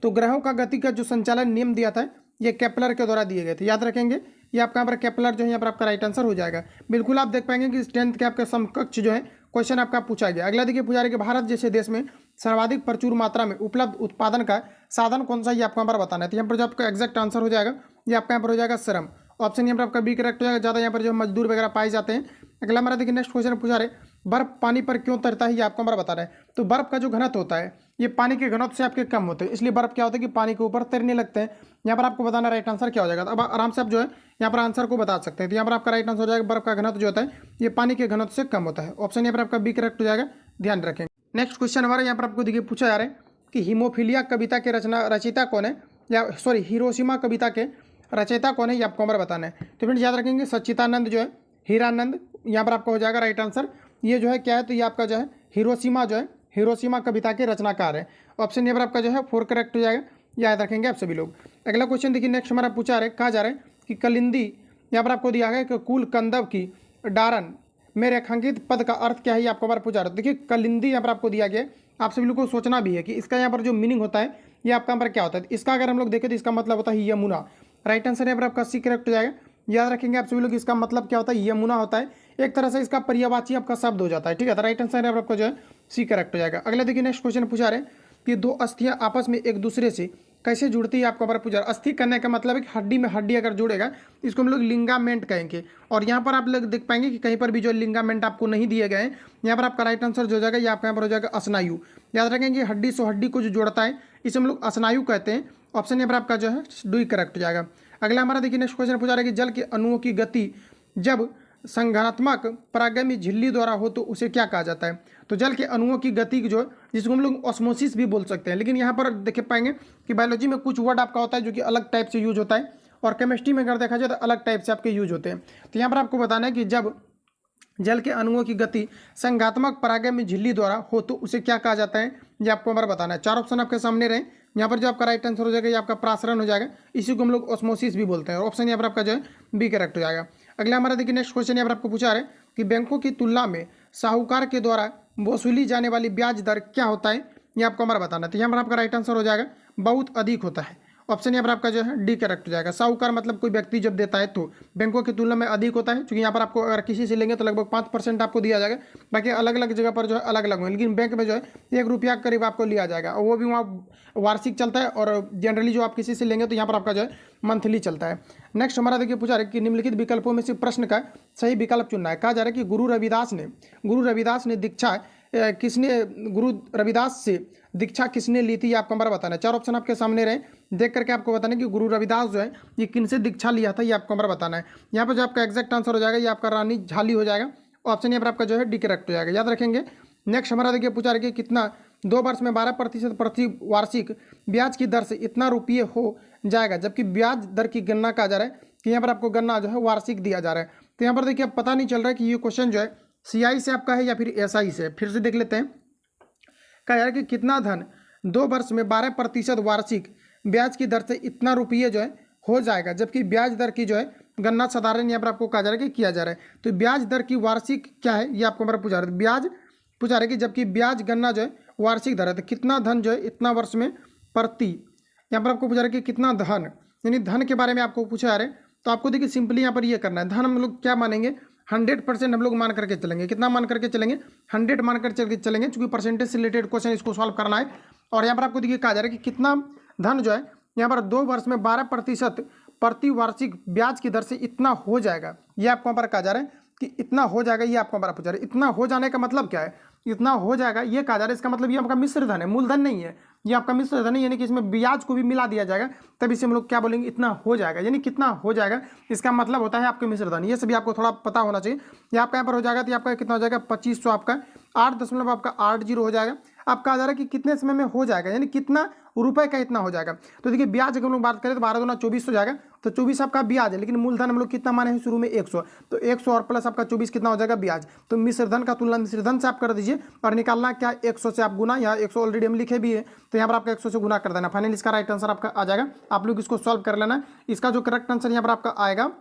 तो ग्रहों का गति का जो संचालन नियम दिया था ये केपलर के द्वारा दिए गए थे। याद रखेंगे, ये आपका यहाँ पर केपलर जो है यहाँ पर आपका राइट आंसर हो जाएगा। बिल्कुल आप देख पाएंगे कि स्ट्रेंथ के आपके समकक्ष जो है क्वेश्चन आपका पूछा गया। अगला देखिए पूछा रहे कि भारत जैसे देश में सर्वाधिक प्रचुर मात्रा में उपलब्ध उत्पादन का साधन कौन सा, ये आपको यहाँ पर बताना है। तो यहाँ पर जो आपका एग्जैक्ट आंसर हो जाएगा ये आपका यहाँ पर हो जाएगा श्रम। ऑप्शन यहाँ पर आपका बी करेक्ट हो जाएगा, ज़्यादा यहाँ पर जो मजदूर वगैरह पाए जाते हैं। अगला हमारा देखिए नेक्स्ट क्वेश्चन पूछा रहे, बर्फ पानी पर क्यों तैरता है, ये आपको हमारा बता रहा है। तो बर्फ का जो घनत्व होता है ये पानी के घनत्व से आपके कम होते हैं, इसलिए बर्फ क्या होता है कि पानी के ऊपर तैरने लगते हैं। यहाँ पर आपको बताना राइट आंसर क्या हो जाएगा। अब आराम से आप जो है यहाँ पर आंसर को बता सकते हैं। तो यहाँ पर आपका राइट आंसर हो जाएगा, बर्फ का घनत्व जो होता है ये पानी के घनत्व से कम होता है। ऑप्शन यहाँ पर आपका बी करेक्ट हो जाएगा, ध्यान रखें। नेक्स्ट क्वेश्चन हमारा यहाँ पर आपको देखिए पूछा जा रहा है कि हीमोफीलिया कविता के रचयिता कौन है, या हिरोशिमा कविता के रचयिता कौन है, ये आपको हमारा बताना है। तो फ्रेंड्स याद रखेंगे, सच्चिदानंद जो है हीरानंद, यहाँ पर आपका हो जाएगा राइट आंसर। ये जो है क्या है, तो ये आपका जो है हिरोशिमा कविता के रचनाकार है। ऑप्शन यहाँ पर आपका जो है 4 करेक्ट हो जाएगा, याद रखेंगे आप सभी लोग। अगला क्वेश्चन देखिए नेक्स्ट हमारा पूछा रहे, कहा जा रहा है कि कलिंदी, यहाँ पर आपको दिया गया कि कुल कंदव की डारन में रेखांकित पद का अर्थ क्या है, ये आपको हमारा पूछा रहा है। देखिए कलिंदी यहाँ पर आपको दिया गया, आप सभी लोग को सोचना भी है कि इसका यहाँ पर जो मीनिंग होता है ये आपका यहाँ पर क्या होता है। इसका अगर हम लोग देखें तो इसका मतलब होता है यमुना। राइट आंसर यहाँ पर आपका सी करेक्ट हो जाएगा। याद रखेंगे आप सभी लोग, इसका मतलब क्या होता है, यमुना होता है। एक तरह से इसका पर्यायवाची आपका शब्द हो जाता है। ठीक है, तो राइट आंसर यहाँ पर आपका जो है सी करेक्ट हो जाएगा। अगला देखिए नेक्स्ट क्वेश्चन पूछा रहे कि दो अस्थियां आपस में एक दूसरे से कैसे जुड़ती है, आपको हमारा पूछा। अस्थि करने का मतलब है कि हड्डी में हड्डी अगर जुड़ेगा इसको हम लोग लिंगामेंट कहेंगे। और यहाँ पर आप लोग देख पाएंगे कि कहीं पर भी जो लिंगामेंट आपको नहीं दिए गए हैं, यहाँ पर आपका राइट आंसर जो हो जाएगा ये आपका यहाँ पर हो जाएगा स्नायु। याद रखेंगे, हड्डी से हड्डी को जो जोड़ता है इसे हम लोग स्नायु कहते हैं। ऑप्शन यहाँ पर आपका जो है डी करेक्ट हो जाएगा। अगला हमारा देखिए नेक्स्ट क्वेश्चन पूछा रहा है कि जल के अणुओं की गति जब संघात्मक परागमी झिल्ली द्वारा हो तो उसे क्या कहा जाता है। तो जल के अणुओं की गति जो जिसको हम लोग ऑस्मोसिस भी बोल सकते हैं, लेकिन यहाँ पर देख पाएंगे कि बायोलॉजी में कुछ वर्ड आपका होता है जो कि अलग टाइप से यूज होता है, और केमिस्ट्री में अगर देखा जाए तो अलग टाइप से आपके यूज होते हैं। तो यहाँ पर आपको बताना है कि जब जल के अणुओं की गति संघात्मक परागमी झिल्ली द्वारा हो तो उसे क्या कहा जाता है, ये आपको हमारा बताना है। 4 ऑप्शन आपके सामने रहे, यहाँ पर जो आपका राइट आंसर हो जाएगा ये आपका प्रासरण हो जाएगा, इसी को हम लोग ऑस्मोसिस भी बोलते हैं। और ऑप्शन यहाँ पर आपका जो है बी करेक्ट हो जाएगा। अगला हमारा देखिए नेक्स्ट क्वेश्चन यहाँ पर आपको पूछा रहे कि बैंकों की तुलना में साहूकार के द्वारा वसूली जाने वाली ब्याज दर क्या होता है, ये आपको हमारा बताना है। तो यहाँ पर आपका राइट आंसर हो जाएगा बहुत अधिक होता है। ऑप्शन यहाँ पर आपका जो है डी करेक्ट हो जाएगा। साहूकार मतलब कोई व्यक्ति जब देता है तो बैंकों की तुलना में अधिक होता है, क्योंकि यहाँ पर आपको अगर किसी से लेंगे तो लगभग 5% आपको दिया जाएगा। बाकी अलग अलग जगह पर जो है अलग अलग होंगे, लेकिन बैंक में जो है 1 रुपया करीब आपको लिया जाएगा, और वो भी वहाँ वार्षिक चलता है, और जनरली जो आप किसी से लेंगे तो यहाँ पर आपका जो है मंथली चलता है। नेक्स्ट हमारा देखिए पूछा है कि निम्नलिखित विकल्पों में से प्रश्न का सही विकल्प चुनना है। कहा जा रहा है कि गुरु रविदास ने दीक्षा गुरु रविदास से दीक्षा किसने ली थी, ये आपको हमारा बताना है। 4 ऑप्शन आपके सामने रहे, देख करके आपको बताना है कि गुरु रविदास जो है ये किनसे दीक्षा लिया था, ये आपको हमारा बताना है। यहाँ पर जो आपका एग्जैक्ट आंसर हो जाएगा ये आपका रानी झाली हो जाएगा। ऑप्शन यहाँ पर आपका जो है डी करेक्ट हो जाएगा, याद रखेंगे। नेक्स्ट हमारा देखिए पूछा रहा है कि कितना 2 वर्ष में 12% प्रति वार्षिक ब्याज की दर से इतना रुपये हो जाएगा, जबकि ब्याज दर की गणना कहा जा रहा है कि यहाँ पर आपको गणना जो है वार्षिक दिया जा रहा है। तो यहाँ पर देखिए अब पता नहीं चल रहा है कि ये क्वेश्चन जो है CI से आपका है या फिर SI से। फिर से देख लेते हैं। कहा जा रहा है कि कितना धन 2 वर्ष में 12% वार्षिक ब्याज की दर से इतना रुपये जो है हो जाएगा, जबकि ब्याज दर की जो है गणना साधारण यहाँ पर आपको कहा जा रहा है कि किया जा रहा है। तो ब्याज दर की वार्षिक क्या है ये आपको हमारा पूछा रहा है। ब्याज पूछा रहा है कि जबकि ब्याज गणना जो है वार्षिक दर है, तो कितना धन जो है इतना वर्ष में प्रति, यहाँ पर आपको पूछा रहा है कि कितना धन, यानी धन के बारे में आपको पूछा जा रहा है। तो आपको देखिए सिंपली यहाँ पर ये करना है, धन हम लोग क्या मानेंगे 100% हम लोग मान करके चलेंगे। कितना मान करके चलेंगे 100 मान कर चलेंगे, क्योंकि परसेंटेज से रिलेटेड क्वेश्चन इसको सॉल्व करना है। और यहाँ पर आपको देखिए कहा जा रहा है कि कितना धन जो है यहाँ पर 2 वर्ष में 12% प्रति वार्षिक ब्याज की दर से इतना हो जाएगा, ये आपको यहाँ पर कहा जा रहा है कि इतना हो जाएगा। ये आपको हमारा पूछा रहा है इतना हो जाने का मतलब क्या है, इतना हो जाएगा ये कहा जा रहा है। इसका मतलब ये आपका मिश्र धन है, मूलधन नहीं है, ये आपका मिश्र धन है, यानी कि इसमें ब्याज को भी मिला दिया जाएगा, तब इसे हम लोग क्या बोलेंगे इतना हो जाएगा। यानी कितना हो जाएगा इसका मतलब होता है आपके मिश्र धन। ये सभी आपको थोड़ा पता होना चाहिए। ये आपका यहाँ पर हो जाएगा तो आपका कितना हो जाएगा 2500, आपका 8 आपका 80 हो जाएगा। अब कहा जा रहा है कि कितने समय में हो जाएगा, यानी कितना रुपए का इतना हो जाएगा। तो देखिए ब्याज अगर हम लोग बात करें तो 12 दूना 24 हो जाएगा, तो 24 आपका ब्याज है, लेकिन मूलधन हम लोग कितना माने हैं शुरू में 100, तो 100 और प्लस आपका 24 कितना हो जाएगा ब्याज। तो मिश्रधन का तुलना मिश्रधन से आप कर दीजिए और निकालना क्या 100 से आप गुना, यहाँ 100 ऑलरेडी हम लिखे भी है तो यहाँ पर आपका 100 से गुना कर देना। फाइनल इसका राइट आंसर आपका आ जाएगा। आप लोग इसको सॉल्व कर लेना। इसका जो करेक्ट आंसर यहाँ पर आपका आएगा,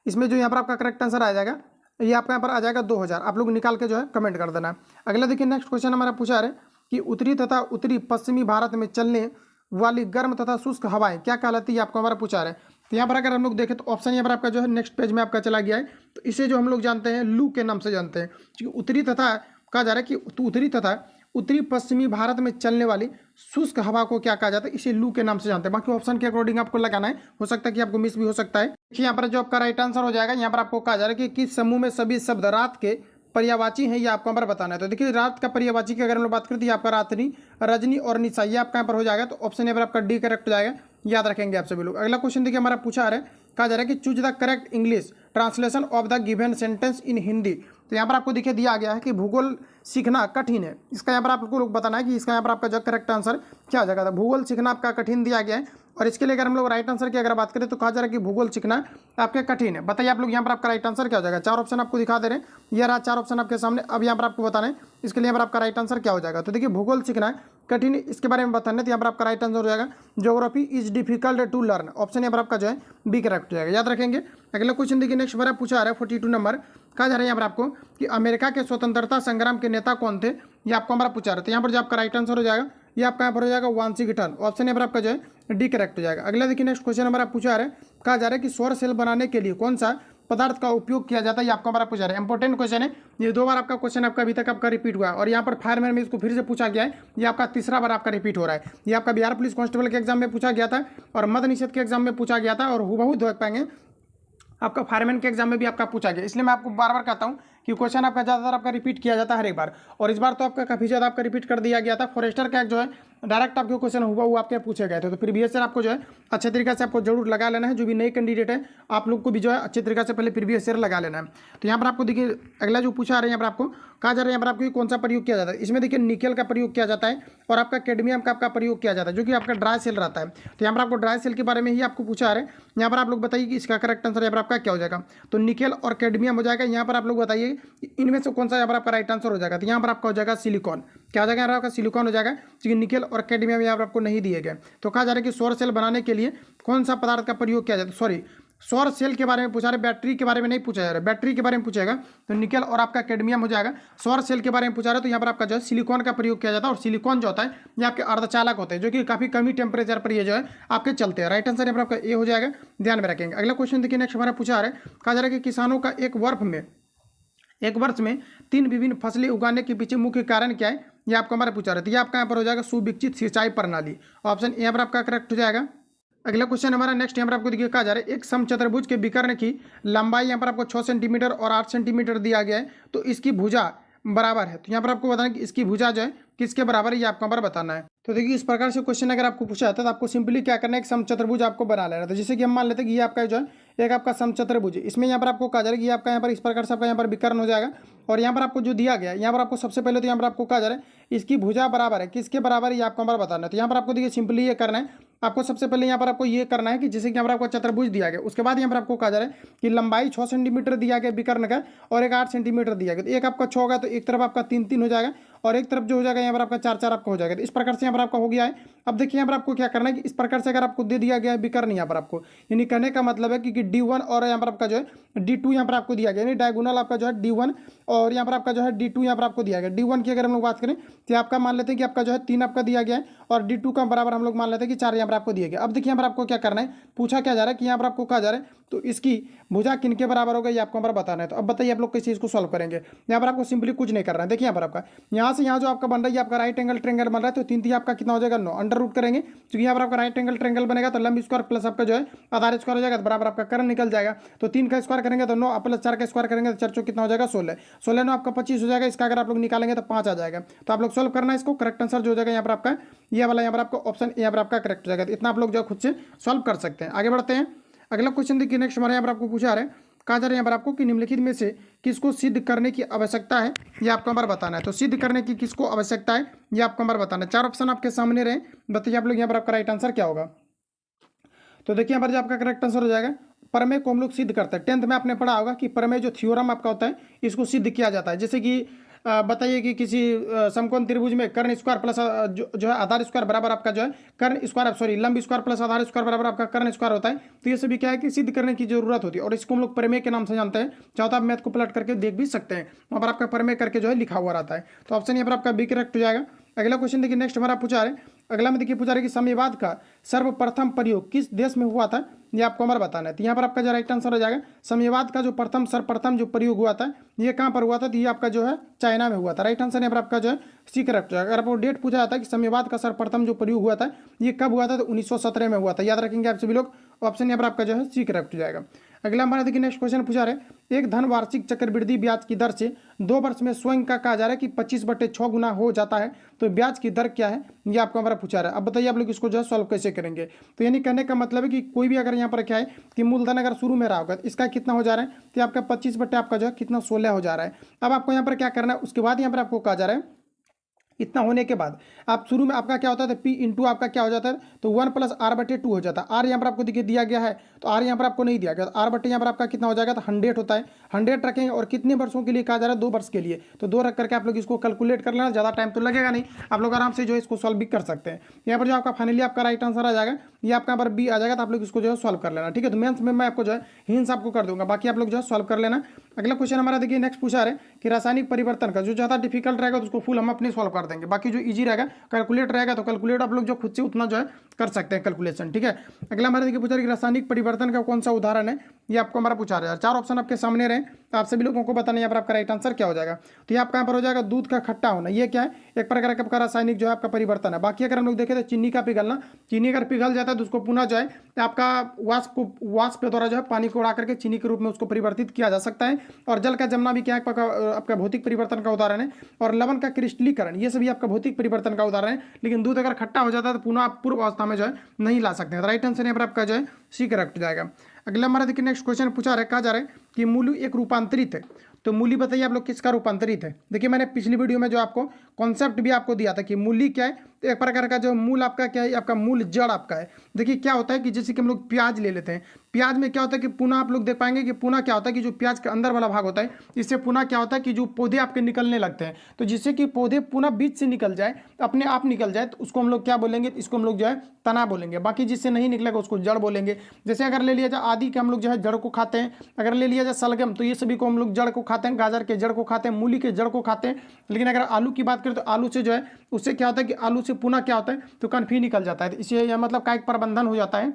इसमें जो यहाँ पर आपका करेक्ट आंसर आ जाएगा ये आपका यहाँ पर आ जाएगा 2000। आप लोग निकाल के जो है कमेंट कर देना। अगला देखिए नेक्स्ट क्वेश्चन हमारा पूछा है कि उत्तरी तथा उत्तरी पश्चिमी भारत में चलने वाली गर्म तथा शुष्क हवाएं क्या कहलाती है, आपको हमारा पूछा है। तो यहाँ पर अगर हम लोग देखें तो ऑप्शन यहाँ पर आपका जो है नेक्स्ट पेज में आपका चला गया है। तो इसे जो हम लोग जानते हैं लू के नाम से जानते हैं, क्योंकि उत्तरी तथा कहा जा रहा है कि उत्तरी तथा उत्तरी पश्चिमी भारत में चलने वाली शुष्क हवा को क्या कहा जाता है, इसे लू के नाम से जानते हैं। बाकी ऑप्शन के अकॉर्डिंग आपको लगाना है, हो सकता है कि आपको मिस भी हो सकता है। देखिए यहाँ पर जो आपका राइट आंसर हो जाएगा, यहाँ पर आपको कहा जा रहा है कि किस समूह में सभी शब्द रात के पर्यायवाची हैं, ये आपको हमारा बताना है। तो देखिए रात का पर्यायवाची की अगर हम लोग बात करें तो आपका रात्रि, रजनी और निशा, ये आपका यहाँ पर हो जाएगा। तो ऑप्शन यहाँ पर आपका डी करेक्ट हो जाएगा, याद रखेंगे आप सभी लोग। अगला क्वेश्चन देखिए हमारा पूछा आ रहा है, कहा जा रहा है कि choose the correct English translation of the given sentence in Hindi. तो यहाँ पर आपको देखिए दिया गया है कि भूगोल सीखना कठिन है, इसका यहाँ पर आपको लोग बताना है कि इसका यहाँ पर आपका जो करेक्ट आंसर क्या हो जाएगा। तो भूगोल सीखना आपका कठिन दिया गया है, और इसके लिए अगर हम लोग राइट आंसर की अगर बात करें तो कहा जा रहा है कि भूगोल सीखना आपके कठिन है। बताइए आप लोग यहाँ पर आपका राइट आंसर क्या हो जाएगा। 4 ऑप्शन आपको दिखा दे रहे हैं, ये रहा 4 ऑप्शन आपके सामने। अब यहाँ पर आपको बताना है इसके लिए यहाँ पर आपका राइट आंसर क्या हो जाएगा। तो देखिए भूगोल सीखना कठिन, इसके बारे में बताना है तो यहाँ पर आपका राइट आंसर हो जाएगा geography is difficult to learn. Option यहाँ पर आपका जो है बी करेक्ट हो जाएगा, याद रखेंगे। अगला क्वेश्चन देखिए नेक्स्ट बार पूछा आ रहा है 42 नंबर। कहा जा रहा है यहाँ पर आपको कि अमेरिका के स्वतंत्रता संग्राम के नेता कौन थे, ये आपको हमारा पूछा रहा है। तो यहाँ पर जो आपका राइट आंसर हो जाएगा ये आपका यहाँ पर हो जाएगा वाशिंगटन। ऑप्शन यहाँ पर आपका जो है डी करेक्ट हो जाएगा। अगला देखिए नेक्स्ट क्वेश्चन हमारा पूछा आ रहा है, कहा जा रहा है कि सौर सेल बनाने के लिए कौन सा पदार्थ का उपयोग किया जाता है, ये आपको हमारा पूछा रहा है। इंपॉर्टेंट क्वेश्चन है, ये 2 बार आपका क्वेश्चन आपका अभी तक आपका रिपीट हुआ है, और यहाँ पर फायरमैन में इसको फिर से पूछा गया है। ये आपका तीसरा बार आपका रिपीट हो रहा है। ये आपका बिहार पुलिस कांस्टेबल के एग्जाम में पूछा गया था, और मद्य निषेध के एग्जाम में पूछा गया था, और हूबहू देख पाएंगे आपका फायरमैन के एग्जाम में भी आपका पूछा गया। इसलिए मैं आपको बार बार कहता हूँ कि क्वेश्चन आपका ज़्यादातर आपका रिपीट किया जाता है हर एक बार, और इस बार तो आपका काफ़ी ज़्यादा आपका रिपीट कर दिया गया था। फॉरेस्टर का जो है डायरेक्ट आपके क्वेश्चन हुआ वो आपके पूछे गए थे। तो प्रीवियस ईयर आपको जो है अच्छे तरीके से आपको जरूर लगा लेना है। जो भी नए कैंडिडेट है आप लोग को भी जो है अच्छे तरीके से पहले प्रीवियस ईयर लगा लेना है। तो यहाँ पर आपको देखिए अगला जो पूछा आ रहा है, यहाँ पर आपको कहा जा रहा है यहाँ पर आपको कौन सा प्रयोग किया जाता है। इसमें देखिए निकेल का प्रयोग किया जाता है, और आपका कैडमियम का आपका प्रयोग किया जाता है, जो कि आपका ड्राई सेल रहता है। तो यहाँ पर आपको ड्राई सेल के बारे में ही आपको पूछा आ रहा है। यहाँ पर आप लोग बताइए कि इसका करेक्ट आंसर यहाँ पर आपका क्या हो जाएगा। तो निकेल और कैडमियम हो जाएगा। यहाँ पर आप लोग बताइए इनमें से कौन सा यहाँ पर आपका राइट आंसर हो जाएगा। तो यहाँ पर आपका हो जाएगा सिलिकॉन। क्या हो जाएगा यहाँ पर आपका सिलिकॉन हो जाएगा, क्योंकि निकेल और कैडमियम यहाँ पर आपको नहीं दिए गए। तो कहा जा रहा है कि सौर सेल बनाने के लिए कौन सा पदार्थ का प्रयोग किया जाता है, सॉरी सौर सेल के बारे में पूछा रहे, बैटरी के बारे में नहीं पूछा जा रहा है, बैटरी के बारे में पूछेगा तो निकल और आपका कैडमियम हो जाएगा। सौर सेल के बारे में पूछा रहा है तो यहाँ पर आपका जो है सिलिकॉन का प्रयोग किया जाता है, और सिलिकॉन जो होता है ये आपके अर्धचालक होते हैं जो कि काफी कम ही टेम्परेचर पर ये जो है आपके चलते हैं। राइट आंसर यहाँ पर आपका ए हो जाएगा, ध्यान में रखेंगे। अगला क्वेश्चन देखिए नेक्स्ट हमारा पूछा रहा है, कहा जा रहा है कि किसानों का एक वर्ष में 3 विभिन्न फसलें उगाने के पीछे मुख्य कारण क्या है, ये आपको हमारा पूछा रहा है। तो ये आपका यहाँ पर हो जाएगा सुविकसित सिंचाई प्रणाली, ऑप्शन यहाँ पर आपका करेक्ट हो जाएगा। अगला क्वेश्चन हमारा नेक्स्ट यहाँ पर आपको देखिए कहा जा रहा है, एक समचतुर्भुज के विकर्ण की लंबाई यहाँ पर आपको 6 सेंटीमीटर और 8 सेंटीमीटर दिया गया है, तो इसकी भुजा बराबर है। तो यहाँ पर आपको बताना कि इसकी भुजा जो है किसके बराबर है, ये आपको यहाँ पर बताना है। तो देखिए इस प्रकार से क्वेश्चन अगर आपको पूछा जाता है तो आपको सिंपली क्या करना है, एक समचतुर्भुज आपको बना लेना। तो जैसे कि हम मान लेते हैं कि ये आपका जो है एक आपका समचतुर्भुज है, इसमें यहाँ पर आपको कहा जा रहा है कि आपका यहाँ पर इस प्रकार से आपका यहाँ पर विकर्ण हो जाएगा, और यहाँ पर आपको जो दिया गया है यहाँ पर आपको सबसे पहले तो यहाँ पर आपको कहा जा रहा है इसकी भुजा बराबर है, किसके बराबर है ये आपको हमारा बताना है। तो यहाँ पर आपको देखिए सिंपली ये करना है, आपको सबसे पहले यहाँ पर आपको ये करना है कि जैसे कि यहाँ पर आपको चतुर्भुज दिया गया, उसके बाद यहाँ पर आपको कहा जा रहा है कि लंबाई 6 सेंटीमीटर दिया गया विकर्ण का, और एक 8 सेंटीमीटर दिया गया। तो एक आपका 6 होगा तो एक तरफ आपका 3 हो जाएगा, और एक तरफ जो हो जाएगा यहाँ पर आपका 4 आपका हो जाएगा। तो इस प्रकार से यहाँ पर आपका हो गया है। अब देखिए यहाँ पर आपको क्या करना है कि इस प्रकार से अगर आपको दे दिया गया है विकर्ण यहाँ पर आपको, यानी कहने का मतलब है कि D1 और यहाँ पर आपका जो है D2 यहाँ पर आपको दिया गया, यानी डायगोनल आपका जो है D1 और यहाँ पर आपका जो है D2 यहाँ पर आपको दिया गया। D1 की अगर हम लोग बात करें तो आपका मान लेते हैं कि आपका जो है 3 आपका दिया गया है, और D2 का बराबर हम लोग मान लेते हैं कि 4 यहाँ पर आपको दिया गया। अब देखिए यहाँ पर आपको क्या करना है, पूछा क्या जा रहा है कि यहाँ पर आपको कहा जा रहा है तो इसकी भुजा किनके बराबर होगा ये आपको हमारा बताना है। तो अब बताइए आप लोग कैसे इसको सॉल्व करेंगे। यहाँ पर आपको सिंपली कुछ नहीं करना है। देखिए यहाँ पर आपका यहाँ से यहाँ जो आपका बन रहा है आपका राइट एंगल ट्रेंगल बन रहा है, तो 3 आपका कितना हो जाएगा 9, अंडर रूट करेंगे क्योंकि यहाँ पर आपका राइट एंगल ट्रेंगल बनेगा तो लंब स्क्वायर प्लस आपका जो है आधार स्क्वायर हो जाएगा, तो बराबर आपका कर्ण निकल जाएगा। तो 3 का स्क्वायर करेंगे तो 9 प्लस 4 का स्क्वायर करेंगे तो 4 चौक कितना हो जाएगा 16, 16 9 आपका 25 हो जाएगा। इसका अगर आप लोग निकालेंगे तो 5 आ जाएगा। तो आप लोग सॉल्व करना है इसको, करेक्ट आंसर जो हो जाएगा यहाँ पर आपका ये वाला यहाँ पर आपका ऑप्शन यहाँ पर आपका करेक्ट हो जाएगा। तो इतना आप लोग जो खुद से सॉल्व कर सकते हैं। आगे बढ़ते हैं, अगला क्वेश्चन देखिए नेक्स्ट हमारे यहाँ पर आपको पूछा रहा है, कहा जा रहा है यहाँ पर आपको कि निम्नलिखित में से किसको सिद्ध करने की आवश्यकता है ये आपको हमारा बताना है। तो सिद्ध करने की किसको आवश्यकता है ये आपको हमारा बताना है। 4 ऑप्शन आपके सामने रहे, बताइए आप लोग यहाँ पर आपका राइट आंसर क्या होगा। तो देखिए यहाँ पर जो आपका करेक्ट आंसर हो जाएगा, प्रमेय को हम लोग सिद्ध करते हैं। 10th में आपने पढ़ा होगा कि प्रमेय जो थ्योरम आपका होता है इसको सिद्ध किया जाता है। जैसे कि बताइए कि किसी समकोण त्रिभुज में कर्ण स्क्वायर प्लस जो है आधार स्क्वायर बराबर आपका जो है कर्ण स्क्वायर सॉरी लंब स्क्वायर प्लस आधार स्क्वायर बराबर आपका कर्ण स्क्वायर होता है। तो ये सभी क्या है कि सिद्ध करने की जरूरत होती है, और इसको हम लोग प्रमेय के नाम से जानते हैं। चाहो तो आप मैथ को पलट करके देख भी सकते हैं, वहाँ पर आपका प्रमेय करके जो है लिखा हुआ रहता है। तो ऑप्शन यहाँ पर आपका बी करेक्ट हो जाएगा। अगला क्वेश्चन देखिए नेक्स्ट हमारा पूछा है, अगला में देखिए पूछा रहे कि साम्यवाद का सर्वप्रथम प्रयोग किस देश में हुआ था ये आपको हमारा बताना है। तो यहाँ पर आपका जो राइट आंसर हो जाएगा, साम्यवाद का जो सर्वप्रथम जो प्रयोग हुआ था ये कहाँ पर हुआ था, तो ये आपका जो है चाइना में हुआ था। राइट आंसर यहाँ पर आपका जो है सी करेक्ट हो जाएगा। अगर आपको डेट पूछा जाता है कि साम्यवाद का सर्वप्रथम जो प्रयोग हुआ था ये कब हुआ था, तो 1917 में हुआ था। याद रखेंगे आप सभी लोग, ऑप्शन यहाँ पर आपका जो है सी करेक्ट हो जाएगा। अगला हमारा देखिए नेक्स्ट क्वेश्चन पूछा रहे, एक धन वार्षिक चक्रवृद्धि ब्याज की दर से 2 वर्ष में स्वयं का कहा जा रहा है कि 25/6 गुना हो जाता है, तो ब्याज की दर क्या है ये आपको हमारा पूछा रहा है। अब बताइए आप लोग इसको जो है सॉल्व कैसे करेंगे। तो यानी कहने का मतलब है कि कोई भी अगर यहाँ पर क्या है कि मूलधन अगर शुरू में रहा होगा तो इसका कितना हो जा रहा है, तो आपका 25 आपका जो है कितना 16 हो जा रहा है। अब आपको यहाँ पर क्या करना है, उसके बाद यहाँ पर आपको कहा जा रहा है इतना होने के बाद आप शुरू में आपका क्या होता है, P इंटू आपका क्या हो जाता है, तो 1 + R/2 हो जाता है। R यहाँ पर आपको देखिए दिया गया है, तो R यहाँ पर आपको नहीं दिया गया, तो R/2 यहाँ पर आपका कितना हो जाएगा, तो 100 होता है। 100 रखेंगे और कितने वर्षों के लिए कहा जा रहा है, 2 वर्ष के लिए। तो 2 रख करके आप लोग इसको कैलकुलेट कर लेना, ज़्यादा टाइम तो लगेगा नहीं, आप लोग आराम से जो है इसको सॉल्व भी कर सकते हैं। यहाँ पर जो आपका फाइनली आपका राइट आंसर आ जाएगा, ये आपका यहाँ पर बी आ जाएगा। तो आप लोग इसको जो है सॉल्व कर लेना, ठीक है। तो मेंस में मैं आपको जो है हिंट्स आपको कर दूंगा, बाकी आप लोग जो है सॉल्व कर लेना। अगला क्वेश्चन हमारा देखिए नेक्स्ट पूछा है कि रासायनिक परिवर्तन का जो ज़्यादा डिफिकल्ट रहेगा तो उसको फुल हम अपने सॉल्व कर देंगे, बाकी जो ईजी रहेगा कैलकुलेट रहेगा तो कैलकुलेट आप लोग जो खुद से उतना जो है कर सकते हैं कैलकुलेशन, ठीक है। अगला हमारे देखिए पूछा है कि रासायनिक परिवर्तन का कौन सा उदाहरण है, ये आपको हमारा पूछा रहा है। 4 ऑप्शन आपके सामने रहे, तो आप सभी लोगों को बताना यहाँ पर आपका राइट आंसर क्या हो जाएगा। तो ये आपका यहाँ पर हो जाएगा दूध का खट्टा होना, ये क्या है, एक प्रकार का आपका रासायनिक जो है आपका परिवर्तन है। बाकी अगर हम लोग देखें तो चीनी का पिघलना, चीनी अगर पिघल जाता है तो उसको पुनः जो है आपका वाष्प के द्वारा जो है पानी को उड़ा करके चीनी के रूप में उसको परिवर्तित किया जा सकता है। और जल का जमना भी क्या है आपका भौतिक परिवर्तन का उदाहरण है। और लवण का क्रिस्टलीकरण, ये सभी आपका भौतिक परिवर्तन का उदाहरण है। लेकिन दूध अगर खट्टा हो जाता है तो पुनः आप पूर्व अवस्था में जो है नहीं ला सकते हैं। राइट आंसर यहाँ पर आपका जो है सी करेक्ट हो जाएगा। अगला हमारा देखिए नेक्स्ट क्वेश्चन पूछा रहा है, कहा जा रहा है कि मूल्य एक रूपांतरित है। तो मूल्य बताइए आप लोग किसका रूपांतरित है। देखिए मैंने पिछली वीडियो में जो आपको कॉन्सेप्ट भी आपको दिया था कि मूल्य क्या है, तो एक प्रकार का जो मूल आपका क्या है, आपका मूल जड़ आपका है। देखिए क्या होता है कि जैसे कि हम लोग प्याज ले लेते हैं, प्याज में क्या होता है कि पुनः आप लोग देख पाएंगे कि पुनः क्या होता है कि जो प्याज के अंदर वाला भाग होता है, इससे पुनः क्या होता है कि जो पौधे आपके निकलने लगते हैं, तो जिससे कि पौधे पुनः बीज से निकल जाए, अपने आप निकल जाए, तो उसको हम लोग क्या बोलेंगे, इसको हम लोग जो है तना बोलेंगे। बाकी जिससे नहीं निकलेगा उसको जड़ बोलेंगे। जैसे अगर ले लिया जाए आदि के हम लोग जो है जड़ को खाते हैं, अगर ले लिया जाए सलगम, तो ये सभी को हम लोग जड़ को खाते हैं, गाजर के जड़ को खाते हैं, मूली के जड़ को खाते हैं। लेकिन अगर आलू की बात करें तो आलू से जो है उससे क्या होता है कि आलू से पुनः क्या होता है तो कन्फी निकल जाता है, इससे यह मतलब कायिक प्रबंधन हो जाता है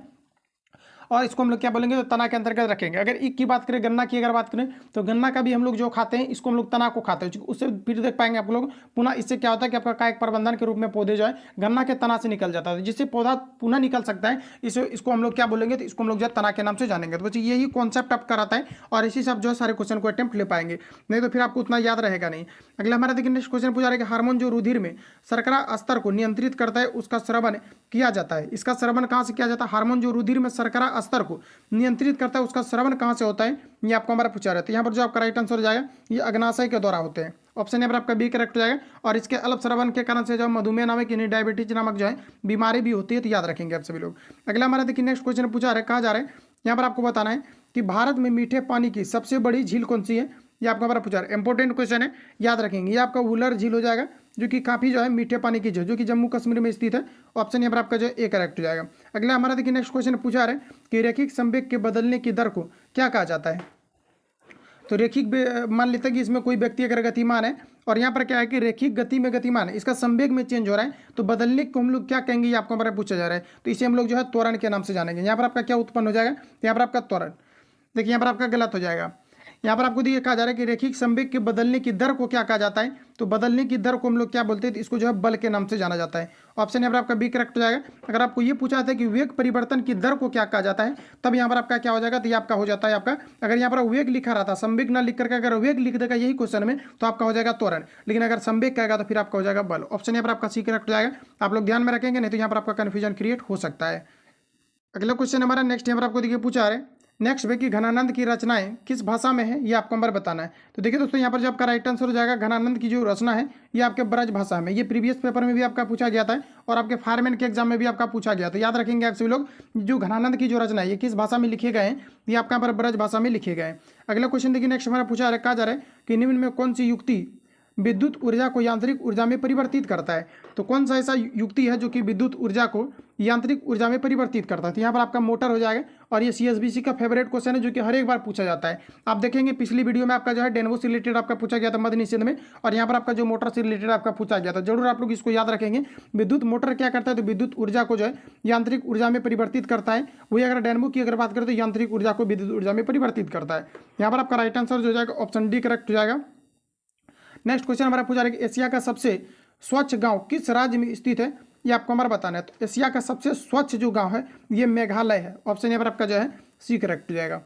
और इसको हम लोग क्या बोलेंगे तो तना के अंतर्गत रखेंगे। अगर ईख की बात करें, गन्ना की अगर बात करें, तो गन्ना का भी हम लोग जो खाते हैं इसको हम लोग तना को खाते हैं, उससे फिर देख पाएंगे आप लोग पुनः इससे क्या होता है कि आपका कायिक प्रबंधन के रूप में पौधे जो है गन्ना के तना से निकल जाता है, जिससे पौधा पुनः निकल सकता है। इसको हम लोग क्या बोलेंगे तो इसको हम लोग जो है तना के नाम से जानेंगे। तो बच्चे यही कॉन्सेप्ट आपका रहता है और इसी से आप जो है सारे क्वेश्चन को अटेम्प्ट ले पाएंगे, नहीं तो फिर आपको उतना याद रहेगा नहीं। अगला हमारा देखिए नेक्स्ट क्वेश्चन पूछा रहा है कि हार्मोन जो रुधिर में शर्करा स्तर को नियंत्रित करता है उसका स्रवण किया जाता है। इसका स्रवण कहाँ से किया जाता है? हार्मोन जो रुधिर में शर्करा स्तर को नियंत्रित करता है उसका श्रवण कहाँ से होता है, ये आपको हमारा पूछा रहता है। यहाँ पर जो आपका राइट आंसर हो जाएगा ये अग्नाशय के द्वारा होते हैं। ऑप्शन यहाँ पर आपका बी करेक्ट हो जाएगा। और इसके अल्प श्रवण के कारण से जो मधुमेह नामक यानी डायबिटीज नामक जो है बीमारी भी होती है, तो याद रखेंगे आप सभी लोग। अगला हमारा देखिए नेक्स्ट क्वेश्चन पूछा रहा है, कहा जा रहा है यहाँ पर आपको बताना है कि भारत में मीठे पानी की सबसे बड़ी झील कौन सी है, ये आपका हमारा पूछा रहा है। इंपॉर्टेंट क्वेश्चन है, याद रखेंगे। ये आपका वुलर झील हो जाएगा जो कि काफ़ी जो है मीठे पानी की झील जो कि जम्मू कश्मीर में स्थित है। ऑप्शन यहाँ पर आपका जो है ए करेक्ट हो जाएगा। अगला हमारा देखिए नेक्स्ट क्वेश्चन पूछा रहा है कि रैखिक संवेग के बदलने की दर को क्या कहा जाता है। तो रैखिक मान लेते हैं कि इसमें कोई व्यक्ति अगर गतिमान है और यहाँ पर क्या है कि रैखिक गति में गतिमान है, इसका संवेग में चेंज हो रहा है, तो बदलने को हम लोग क्या कहेंगे ये आपको हमारा पूछा जा रहा है। तो इसे हम लोग जो है त्वरण के नाम से जानेंगे। यहाँ पर आपका क्या उत्पन्न हो जाएगा, तो यहाँ पर आपका त्वरण। देखिए यहाँ पर आपका गलत हो जाएगा। यहाँ पर आपको देखिए कहा जा रहा है कि रैखिक संवेग के बदलने की दर को क्या कहा जाता है, तो बदलने की दर को हम लोग क्या बोलते हैं, तो इसको जो है बल के नाम से जाना जाता है। ऑप्शन यहाँ पर आपका बी करेक्ट हो जाएगा। अगर आपको ये पूछा था कि वेग परिवर्तन की दर को क्या कहा जाता है, तब यहाँ पर आपका क्या हो जाएगा, तो ये आपका हो जाता है आपका, अगर यहाँ पर वेग लिखा रहा था, संवेग ना लिख करके अगर वेग लिख देगा यही क्वेश्चन में, तो आपका हो जाएगा त्वरण। लेकिन अगर संवेग कहेगा तो फिर आपका हो जाएगा बल। ऑप्शन यहाँ पर आपका सी करेक्ट हो जाएगा। आप लोग ध्यान में रखेंगे, नहीं तो यहाँ पर आपका कन्फ्यूजन क्रिएट हो सकता है। अगला क्वेश्चन हमारा नेक्स्ट यहाँ पर आपको देखिए पूछा है नेक्स्ट भाई कि घनानंद की रचनाएं किस भाषा में है, ये आपको नंबर बताना है। तो देखिए दोस्तों यहाँ पर जो आपका राइट आंसर हो जाएगा घनानंद की जो रचना है ये आपके ब्रज भाषा में। ये प्रीवियस पेपर में भी आपका पूछा गया था और आपके फायरमैन के एग्जाम में भी आपका पूछा गया। तो याद रखेंगे आप सभी लोग जो घनानंद की जो रचना है ये किस भाषा में लिखे गए हैं, ये आपका यहाँ पर ब्रज भाषा में लिखे गए हैं। अगला क्वेश्चन देखिए नेक्स्ट हमारा पूछा कहा जा रहा है कि निम्न में कौन सी युक्ति विद्युत ऊर्जा को यांत्रिक ऊर्जा में परिवर्तित करता है। तो कौन सा ऐसा युक्ति है जो कि विद्युत ऊर्जा को यांत्रिक ऊर्जा में परिवर्तित करता है। तो यहाँ पर आपका मोटर हो जाएगा और ये सीएसबीसी का फेवरेट क्वेश्चन है जो कि हर एक बार पूछा जाता है। आप देखेंगे पिछली वीडियो में आपका जो है डेनवो से रिलेटेड आपका पूछा गया था मध्य निषेध में, और यहाँ पर आपका जो मोटर से रिलेटेड आपका पूछा गया था। जरूर आप लोग इसको याद रखेंगे। विद्युत मोटर क्या करता है, तो विद्युत ऊर्जा को जो है यांत्रिक ऊर्जा में परिवर्तित करता है। वही अगर डेनवो की अगर बात करें तो यांत्रिक ऊर्जा को विद्युत ऊर्जा में परिवर्तित करता है। यहाँ पर आपका राइट आंसर जो हो जाएगा ऑप्शन डी करेक्ट हो जाएगा। नेक्स्ट क्वेश्चन हमारा पूछा रहा है कि एशिया का सबसे स्वच्छ गांव किस राज्य में स्थित है, ये आपको हमारा बताना है। तो एशिया का सबसे स्वच्छ जो गांव है ये मेघालय है। ऑप्शन यहाँ पर आपका जो है सी करेक्ट हो जाएगा।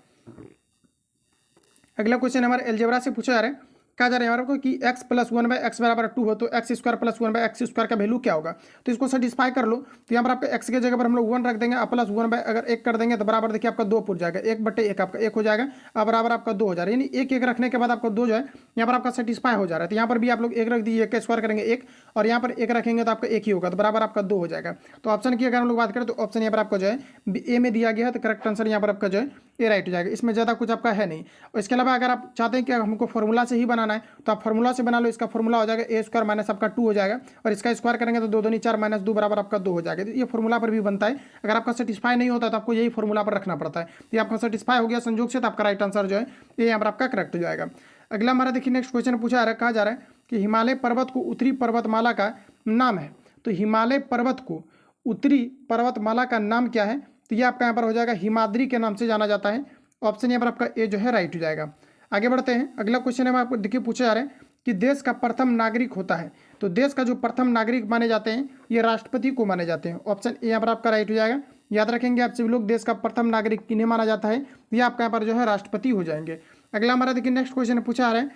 अगला क्वेश्चन हमारे एलजेब्रा से पूछा जा रहा है, कहा जा रहा है हमारे को कि x + 1/x = 2 हो तो x² + 1/x² का वैल्यू क्या होगा। तो इसको सेटिस्फाई कर लो। तो यहाँ पर आपका x के जगह पर हम लोग 1 रख देंगे, प्लस 1 अगर 1 कर देंगे तो बराबर देखिए आपका 2 पूछ जाएगा, 1/1 आपका 1 हो जाएगा, अब बराबर आपका 2 हो जा रहा है। यानी 1 रखने के बाद आपका 2 जो है यहाँ पर आपका सेटिस्फाई हो जा रहा है। तो यहाँ पर भी आप लोग 1 रख दीजिए, 1 का स्क्वायर करेंगे 1, और यहाँ पर 1 रखेंगे तो आपका 1 ही होगा, तो बराबर आपका 2 हो जाएगा। तो ऑप्शन की अगर हम लोग बात करें तो ऑप्शन यहाँ पर आपको जो है ए में दिया गया है, तो करेक्ट आंसर यहाँ पर आपका जो है ए राइट हो जाएगा। इसमें ज़्यादा कुछ आपका है नहीं। और इसके अलावा अगर आप चाहते हैं कि हमको फॉर्मूला से ही बनाना है तो आप फॉर्मूला से बना लो। इसका फॉर्मूला हो जाएगा a² माइनस आपका 2 हो जाएगा, और इसका स्क्वायर करेंगे तो 2 दूनी 4 माइनस 2 बराबर आपका 2 हो जाएगा। तो ये फॉर्मूला पर भी बनता है। अगर आपका सेटिस्फाई नहीं होता तो आपको यही फॉर्मूला पर रखना पड़ता है। तो ये आपका सेटिस्फाई हो गया संयोग से, तो आपका राइट आंसर जो है ये यहाँ पर आपका करेक्ट हो जाएगा। अगला हमारा देखिए नेक्स्ट क्वेश्चन पूछा है, कहा जा रहा है कि हिमालय पर्वत को उत्तरी पर्वतमाला का नाम है। तो हिमालय पर्वत को उत्तरी पर्वतमाला का नाम क्या है, तो ये आपका यहाँ पर हो जाएगा हिमाद्री के नाम से जाना जाता है। ऑप्शन यहाँ पर आपका ए जो है राइट हो जाएगा। आगे बढ़ते हैं। अगला क्वेश्चन है आपको देखिए पूछा जा रहा है कि देश का प्रथम नागरिक होता है। तो देश का जो प्रथम नागरिक माने जाते हैं ये राष्ट्रपति को माने जाते हैं। ऑप्शन ए यहाँ पर आपका राइट हो जाएगा। याद रखेंगे आप सभी लोग, देश का प्रथम नागरिक किन्हें माना जाता है, ये आपका यहाँ पर जो है राष्ट्रपति हो जाएंगे। अगला हमारा देखिए नेक्स्ट क्वेश्चन पूछा रहा है,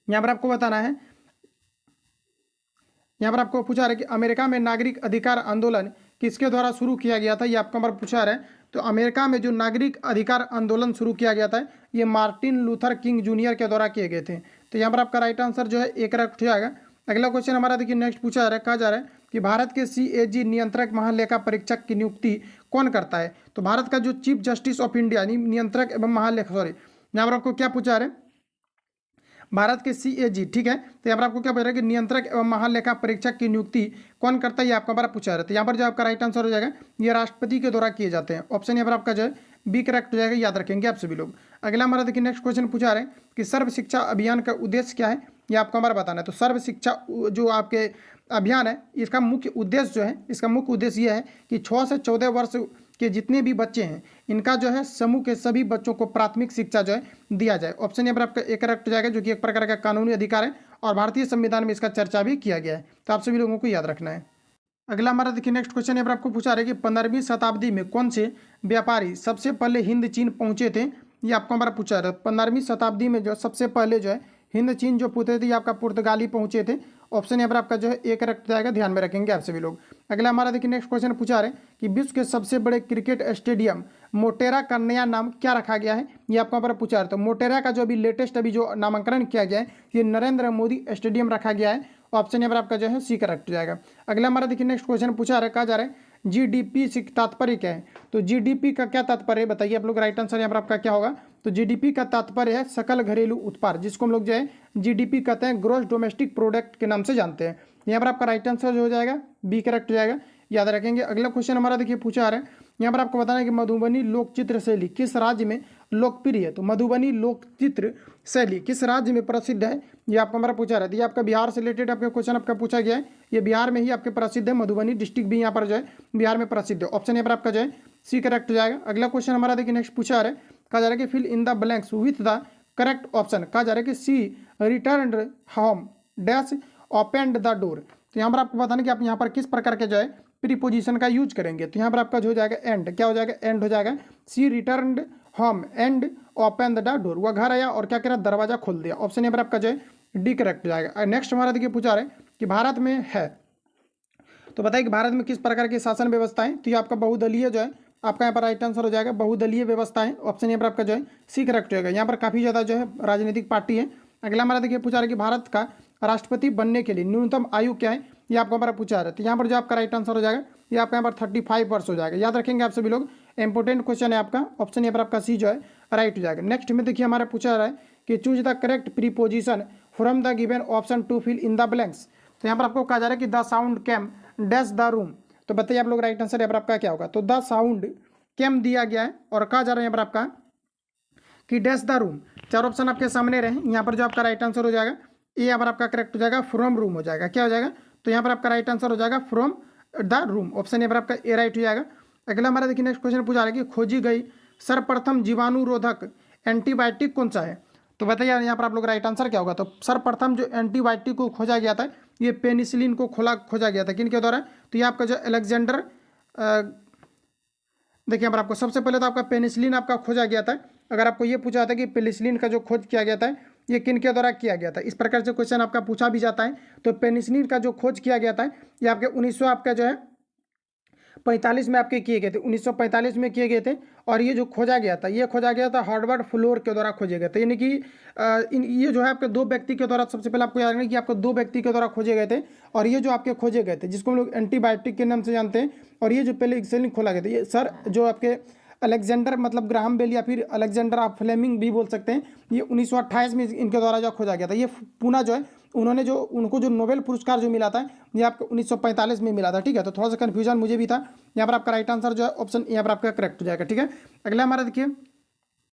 यहाँ पर आपको बताना है, यहाँ पर आपको पूछा रहा है कि अमेरिका में नागरिक अधिकार आंदोलन किसके द्वारा शुरू किया गया था, ये आपका नंबर पूछा रहा है। तो अमेरिका में जो नागरिक अधिकार आंदोलन शुरू किया गया था ये मार्टिन लूथर किंग जूनियर के द्वारा किए गए थे। तो यहाँ पर आपका राइट आंसर जो है ए करेक्ट हो जाएगा। अगला क्वेश्चन हमारा देखिए नेक्स्ट पूछा जा रहा है, कहा जा रहा है कि भारत के CAG नियंत्रक महालेखा परीक्षक की नियुक्ति कौन करता है? तो भारत का जो चीफ जस्टिस ऑफ इंडिया यानी नियंत्रक एवं महालेखा, सॉरी यहाँ पर आपको क्या पूछा है, भारत के CAG, ठीक है। तो यहाँ पर आपको क्या पूछ रहा है कि नियंत्रक एवं महालेखा परीक्षक की नियुक्ति कौन करता है, ये आपका बार पूछा रहा है। तो यहाँ पर जो आपका राइट आंसर हो जाएगा ये राष्ट्रपति के द्वारा किए जाते हैं। ऑप्शन यहाँ पर आपका जो है बी करेक्ट हो जाएगा, याद रखेंगे आप सभी लोग। अगला हमारा देखिए नेक्स्ट क्वेश्चन पूछा रहे हैं कि सर्व शिक्षा अभियान का उद्देश्य क्या है, ये आपको हमारा बताना है। तो सर्व शिक्षा जो आपके अभियान है इसका मुख्य उद्देश्य जो है, इसका मुख्य उद्देश्य यह है कि 6 से 14 वर्ष के जितने भी बच्चे हैं इनका जो है समूह के सभी बच्चों को प्राथमिक शिक्षा जो है दिया जाए। ऑप्शन यहाँ पर आपका एक करेक्ट हो जाएगा, जो कि एक प्रकार का कानूनी अधिकार है और भारतीय संविधान में इसका चर्चा भी किया गया है। तो आप सभी लोगों को याद रखना है। अगला हमारा देखिए नेक्स्ट क्वेश्चन यहाँ पर आपको पूछा रहा है कि 15वीं शताब्दी में कौन से व्यापारी सबसे पहले हिंद चीन पहुंचे थे, ये आपको हमारा पूछा रहा है। 15वीं शताब्दी में जो सबसे पहले जो है हिंद चीन जो पूछे थे ये आपका पुर्तगाली पहुंचे थे। ऑप्शन यहाँ पर आपका जो है एक करेक्ट जाएगा, ध्यान में रखेंगे आप सभी लोग। अगला हमारा देखिए नेक्स्ट क्वेश्चन पूछा रहे कि विश्व के सबसे बड़े क्रिकेट स्टेडियम मोटेरा का नया नाम क्या रखा गया है, ये आपको यहाँ पर पूछा रहे। तो मोटेरा का जो अभी लेटेस्ट अभी जो नामांकन किया गया है ये नरेंद्र मोदी स्टेडियम रखा गया है। ऑप्शन यहाँ पर आपका जो है सी करेक्ट हो जाएगा। अगला हमारा देखिए नेक्स्ट क्वेश्चन पूछा रहा है, कहा जा रहा है GDP से तात्पर्य क्या है। तो GDP का क्या तात्पर्य है बताइए आप लोग, राइट आंसर यहाँ पर आपका क्या होगा। तो GDP का तात्पर्य है सकल घरेलू उत्पाद, जिसको हम लोग जो है GDP कहते हैं, ग्रोस डोमेस्टिक प्रोडक्ट के नाम से जानते हैं। यहाँ पर आपका राइट आंसर जो हो जाएगा बी करेक्ट हो जाएगा, याद रखेंगे। अगला क्वेश्चन हमारा देखिए पूछा रहा है, यहाँ पर आपको बताना है कि मधुबनी लोक चित्र शैली किस राज्य में लोकप्रिय है। तो मधुबनी लोक चित्र शैली किस राज्य में प्रसिद्ध है, ये आपको हमारा पूछा रहा है। ये आपका बिहार से रिलेटेड आपका क्वेश्चन आपका पूछा गया है, ये बिहार में ही आपके प्रसिद्ध है, मधुबनी डिस्ट्रिक्ट भी यहाँ पर जो है बिहार में प्रसिद्ध है। ऑप्शन यहाँ पर आपका जो है सी करेक्ट हो जाएगा। अगला क्वेश्चन हमारा देखिए नेक्स्ट पूछा रहा है, कहा जा रहा है कि fill in the blanks with the correct option. कहा जा रहा है कि C return home dash open the door. तो यहाँ पर आपको बताना कि आप यहाँ पर किस प्रकार के जो है प्रीपोजिशन का यूज करेंगे। तो यहाँ पर आपका जो हो जाएगा एंड, क्या हो जाएगा एंड हो जाएगा। C return home and open the door, वह घर आया और क्या करा दरवाजा खोल दिया। ऑप्शन यहाँ पर आपका जो है डी करेक्ट हो जाएगा। नेक्स्ट हमारा देखिए पूछा रहे कि भारत में है, तो बताइए कि भारत में किस प्रकार की शासन व्यवस्था है। तो ये आपका बहुदलीय जो है आपका यहाँ पर राइट आंसर हो जाएगा, बहुदलीय व्यवस्था है। ऑप्शन यहाँ पर आपका जो है सी करेक्ट हो जाएगा। यहाँ पर काफ़ी ज़्यादा जो है राजनीतिक पार्टी है। अगला हमारा देखिए पूछा रहा है कि भारत का राष्ट्रपति बनने के लिए न्यूनतम आयु क्या है, ये आपको हमारा पूछा रहा है। तो यहाँ पर जो आपका राइट आंसर हो जाएगा ये आपका यहाँ पर 35 वर्ष हो जाएगा, याद रखेंगे आप सभी लोग। इंपॉर्टेंट क्वेश्चन है आपका, ऑप्शन यहाँ पर आपका सी जो है राइट हो जाएगा। नेक्स्ट में देखिए हमारा पूछा रहा है कि choose the correct preposition from the given option to fill in the blanks. तो यहाँ पर आपको कहा जा रहा है कि the sound came dash the room. तो बताइए आप लोग राइट आंसर यहाँ पर आपका क्या होगा। तो द साउंड कैम दिया गया है और कहा जा रहा है यहाँ पर आपका कि डैश द रूम। चार ऑप्शन आपके सामने रहे, यहाँ पर जो आपका राइट आंसर हो जाएगा ए यहाँ पर आपका करेक्ट हो जाएगा, फ्रॉम रूम हो जाएगा। क्या हो जाएगा, तो यहाँ पर आपका राइट आंसर हो जाएगा फ्रॉम द रूम। ऑप्शन यहाँ पर आपका ए राइट हो जाएगा। अगला हमारा देखिए नेक्स्ट क्वेश्चन पूछा रहा है कि खोजी गई सर्वप्रथम जीवाणुरोधक एंटीबायोटिक कौन सा है। तो बताइए यहाँ पर आप लोग राइट आंसर क्या होगा। तो सर्वप्रथम जो एंटीबायोटिक को खोजा गया था ये पेनिसिलिन को खोजा गया था, किनके द्वारा। तो ये आपका जो अलेक्जेंडर, देखिए यहाँ पर आपको सबसे पहले तो आपका पेनिसिलिन आपका खोजा गया था। अगर आपको ये पूछा था कि पेनिसिलिन का जो खोज किया गया था ये किनके द्वारा किया गया था, इस प्रकार से क्वेश्चन आपका पूछा भी जाता है। तो पेनिसिलिन का जो खोज किया गया था ये आपके 1900 आपका जो है 45 में आपके किए गए थे, 1945 में किए गए थे। और ये जो खोजा गया था ये खोजा गया था हार्वर्ड फ्लोर के द्वारा खोजे गए थे, यानी कि ये जो है आपके दो व्यक्ति के द्वारा, सबसे पहले आपको याद रखना कि आपको दो व्यक्ति के द्वारा खोजे गए थे। और ये जो आपके खोजे गए थे जिसको हम लोग एंटीबायोटिक के नाम से जानते हैं, और ये जो पेनिसिलिन खोला गया था ये सर जो आपके अलेक्जेंडर मतलब ग्राहम बेल या फिर अलेक्जेंडर आप फ्लेमिंग भी बोल सकते हैं, ये 1928 में इनके द्वारा जो खोजा गया था। ये पुणे जो है उन्होंने जो उनको जो नोबेल पुरस्कार जो मिला था ये आपको 1945 में मिला था, ठीक है। तो थोड़ा सा कन्फ्यूजन मुझे भी था। यहाँ पर आपका राइट आंसर जो है ऑप्शन यहाँ पर आपका करेक्ट हो जाएगा, ठीक है। अगला हमारा देखिए,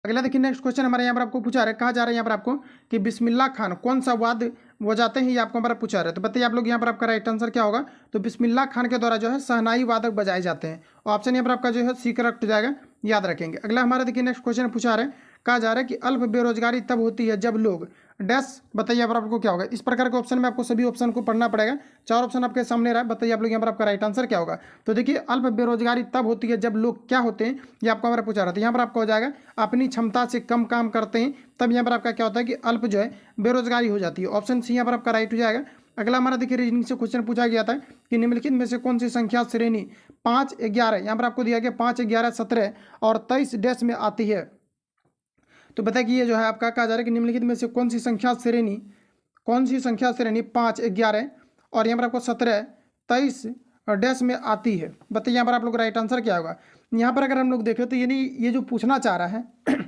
अगला देखिए नेक्स्ट क्वेश्चन हमारे यहाँ पर आपको पूछा रहा है, कहा जा रहा है यहाँ पर आपको कि बिस्मिल्लाह खान कौन सा वाद्य बजाते हैं, ये आपको हमारा पूछा रहा है। तो बताइए आप लोग यहाँ पर आपका राइट आंसर क्या होगा। तो बिस्मिल्लाह खान के द्वारा जो है शहनाई वादक बजाए जाते हैं। ऑप्शन यहाँ पर आपका जो है सी करेक्ट हो जाएगा, याद रखेंगे। अगला हमारा देखिए नेक्स्ट क्वेश्चन पूछा रहा है, कहा जा रहा है कि अल्प बेरोजगारी तब होती है जब लोग डैश। बताइए यहाँ पर आपको क्या होगा। इस प्रकार के ऑप्शन में आपको सभी ऑप्शन को पढ़ना पड़ेगा। चार ऑप्शन आपके सामने रहा है, बताइए आप लोग यहाँ पर आपका राइट आंसर क्या होगा। तो देखिए अल्प बेरोजगारी तब होती है जब लोग क्या होते हैं, ये आपको हमारा पूछा रहा था। यहाँ पर आपको हो जाएगा अपनी क्षमता से कम काम करते हैं, तब यहाँ पर आपका क्या होता है कि अल्प जो है बेरोजगारी हो जाती है। ऑप्शन सी यहाँ पर आपका राइट हो जाएगा। अगला हमारा देखिए रीजनिंग से क्वेश्चन पूछा गया था कि निम्नलिखित में से कौन सी संख्या श्रेणी 5, 11, यहाँ पर आपको दिया गया 5, 11, 17 और 23 डैश में आती है। तो बताइए कि ये जो है आपका कहा जा रहा है कि निम्नलिखित में से कौन सी संख्या श्रेणी 5, 11 और यहाँ पर आपको 17, 2023 डैश में आती है। बताइए यहाँ पर आप लोग राइट आंसर क्या होगा। यहाँ पर अगर हम लोग देखें तो यानी ये जो पूछना चाह रहा है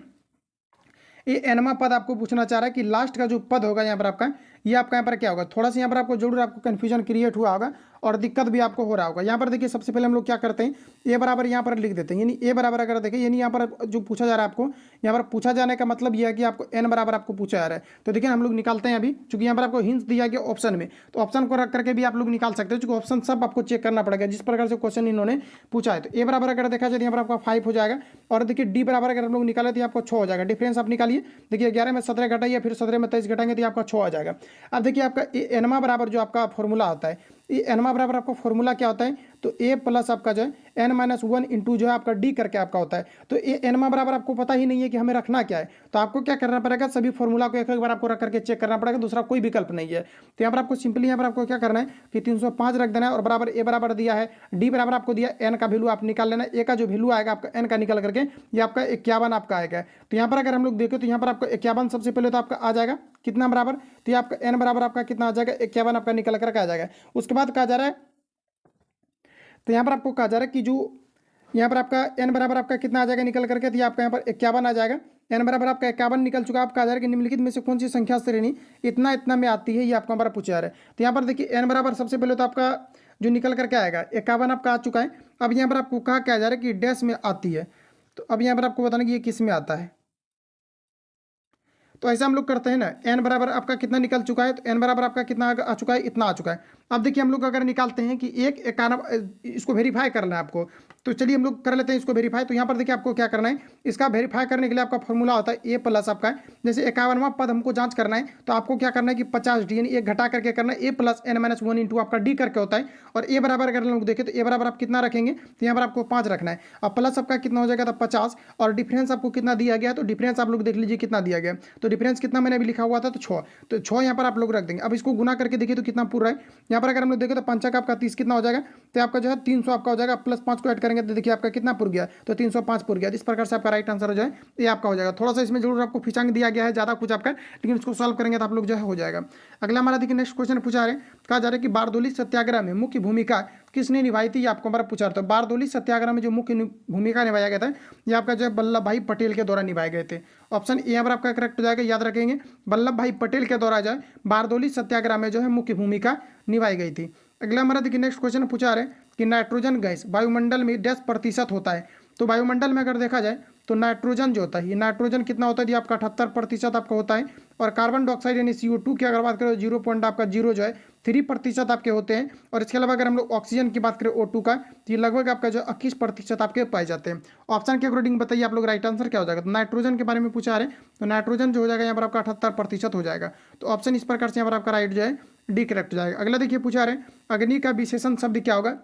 ये एनवा पद आपको पूछना चाह रहा है कि लास्ट का जो पद होगा यहाँ पर आपका, ये आपका यहाँ पर क्या होगा। थोड़ा सा यहाँ पर आपको जरूर आपको कन्फ्यूजन क्रिएट हुआ होगा और दिक्कत भी आपको हो रहा होगा। यहाँ पर देखिए सबसे पहले हम लोग क्या करते हैं, ए बराबर यहाँ पर लिख देते हैं, यानी ए बराबर अगर देखें यानी यहाँ पर जो पूछा जा रहा है आपको, यहाँ पर पूछा जाने का मतलब यह है कि आपको एन बराबर आपको पूछा जा रहा है। तो देखिए हम लोग निकालते हैं अभी, चूंकि यहाँ पर आपको हिंट्स दिया गया ऑप्शन में, तो ऑप्शन को रख करके भी आप लोग निकाल सकते हो, चूंकि ऑप्शन सब आपको चेक करना पड़ेगा जिस प्रकार से क्वेश्चन इन्होंने पूछा है। तो ए बराबर अगर देखा जाए यहाँ पर आपका 5 हो जाएगा, और देखिए डी बराबर अगर हम लोग निकाले तो आपको 6 हो जाएगा। डिफरेंस आप निकालिए, देखिए 11 में 17 घटाइए, फिर 17 में 23 घटाएंगे तो आपका 6 आ जाएगा। अब देखिए आपका एनवा बराबर जो आपका फॉर्मूला होता है, ये एनवा बराबर आपका फॉर्मूला क्या होता है, तो ए प्लस आपका जो है n-1 इंटू जो है आपका डी करके आपका होता है। तो ये एनवा बराबर आपको पता ही नहीं है कि हमें रखना क्या है, तो आपको क्या करना पड़ेगा, सभी फॉर्मूला को एक एक बार आपको रख करके चेक करना पड़ेगा, दूसरा कोई विकल्प नहीं है। तो यहाँ पर आपको सिंपली यहाँ पर आपको क्या करना है कि 305 रख देना है, और बराबर ए बराबर दिया है, डी बराबर आपको दिया एन का वैल्यू आप निकाल लेना, ए का जो वैल्यू आएगा आपका एन का निकल करके ये आपका 51 आपका आएगा। तो यहाँ पर अगर हम लोग देखें तो यहाँ पर आपको 51 सबसे पहले तो आपका आ जाएगा कितना बराबर, तो ये आपका एन बराबर आपका कितना आ जाएगा, 51 आपका निकल करके आ जाएगा। उसके बाद कहा जा रहा है, तो यहाँ पर आपको कहा जा रहा है कि जो यहाँ पर आपका एन बराबर आपका कितना आ जाएगा निकल करके, तो ये आपका यहाँ पर 51 आ जाएगा। एन बराबर आपका 51 निकल चुका, आपका आ जा रहा है कि निम्नलिखित में से कौन सी संख्या श्रेणी इतना इतना में आती है, ये आपका हमारा पूछा जा रहा है। तो यहाँ पर देखिए एन बराबर सबसे पहले तो आपका जो निकल करके आएगा 51 आपका आ चुका है। अब यहाँ पर आपको कहा क्या जा रहा है कि डैश में आती है, तो अब यहाँ पर आपको बताना कि ये किस में आता है। तो ऐसा हम लोग करते हैं ना, एन बराबर आपका कितना निकल चुका है, तो एन बराबर आपका कितना आ चुका है, इतना आ चुका है। अब देखिए हम लोग अगर निकालते हैं कि 191, इसको वेरीफाई करना है आपको, तो चलिए हम लोग कर लेते हैं इसको वेरीफाई। तो यहाँ पर देखिए आपको क्या करना है, इसका वेरीफाई करने के लिए आपका फॉर्मूला होता है ए प्लस आपका है, जैसे 51वां पद हमको जांच करना है तो आपको क्या करना है कि 50 डी यानी एक घटा करके करना है, ए प्लस n-1 इंटू आपका डी करके होता है। और ए बराबर अगर हम लोग देखें तो ए बराबर आप कितना रखेंगे, तो यहाँ पर आपको 5 रखना है, और प्लस आपका कितना हो जाएगा, तो 50, और डिफरेंस आपको कितना दिया गया, तो डिफरेंस आप लोग देख लीजिए कितना दिया गया, तो डिफरेंस कितना मैंने अभी लिखा हुआ था, तो 6, तो 6 यहाँ पर आप लोग रख देंगे। अब इसको गुना करके देखिए तो कितना पूरा है, यहाँ पर अगर हम लोग देखें तो 5 का आपका 30 कितना हो जाएगा, तो आपका जो है 300 आपका हो जाएगा, प्लस 5 को ऐड करेंगे तो देखिए आपका कितना पुर गया, तो 305 पुर गया। इस प्रकार से आपका राइट आंसर हो जाए ये आपका हो जाएगा। थोड़ा सा इसमें जरूर आपको फिचांग दिया गया है ज़्यादा कुछ आपका, लेकिन इसको सॉल्व करेंगे तो आप लोग जो है हो जाएगा। अगला हमारा देखिए नेक्स्ट क्वेश्चन पूछा रहे, कहा जा रहा है कि बारदोली सत्याग्रह में मुख्य भूमिका किसने निभाई थी, ये आपको हमारा पूछा रहा था। बारदोली सत्याग्रह में जो मुख्य भूमिका निभाया गया था ये आपका जो है वल्लभ भाई पटेल के द्वारा निभाए गए थे। ऑप्शन ए यहाँ पर आपका करेक्ट हो जाएगा, याद रखेंगे वल्लभ भाई पटेल के द्वारा जो है बारदोली सत्याग्रह में जो है मुख्य भूमिका निभाई गई थी। अगला हमारा देखिए नेक्स्ट क्वेश्चन पूछा रहे कि नाइट्रोजन गैस वायुमंडल में 10% होता है। तो वायुमंडल में अगर देखा जाए तो नाइट्रोजन जो होता है, ये नाइट्रोजन कितना होता है, ये आपका 78% आपका होता है, और कार्बन डाइऑक्साइड यानी CO2 की अगर बात करें 0 जो है 3% आपके होते हैं। और इसके अलावा अगर हम लोग ऑक्सीजन की बात करें O2 का, तो ये लगभग आपका जो 21% आपके पाए जाते हैं। ऑप्शन के अकॉर्डिंग बताइए आप लोग राइट आंसर क्या हो जाएगा। तो नाइट्रोजन के बारे में पूछा रहे, तो नाइट्रोजन जो हो जाएगा यहाँ पर आपका 78% हो जाएगा। तो ऑप्शन इस प्रकार से यहाँ पर आपका राइट जो है डी करेक्ट हो जाएगा। अगला देखिए पूछा रहे अग्नि का विशेषण शब्द क्या होगा,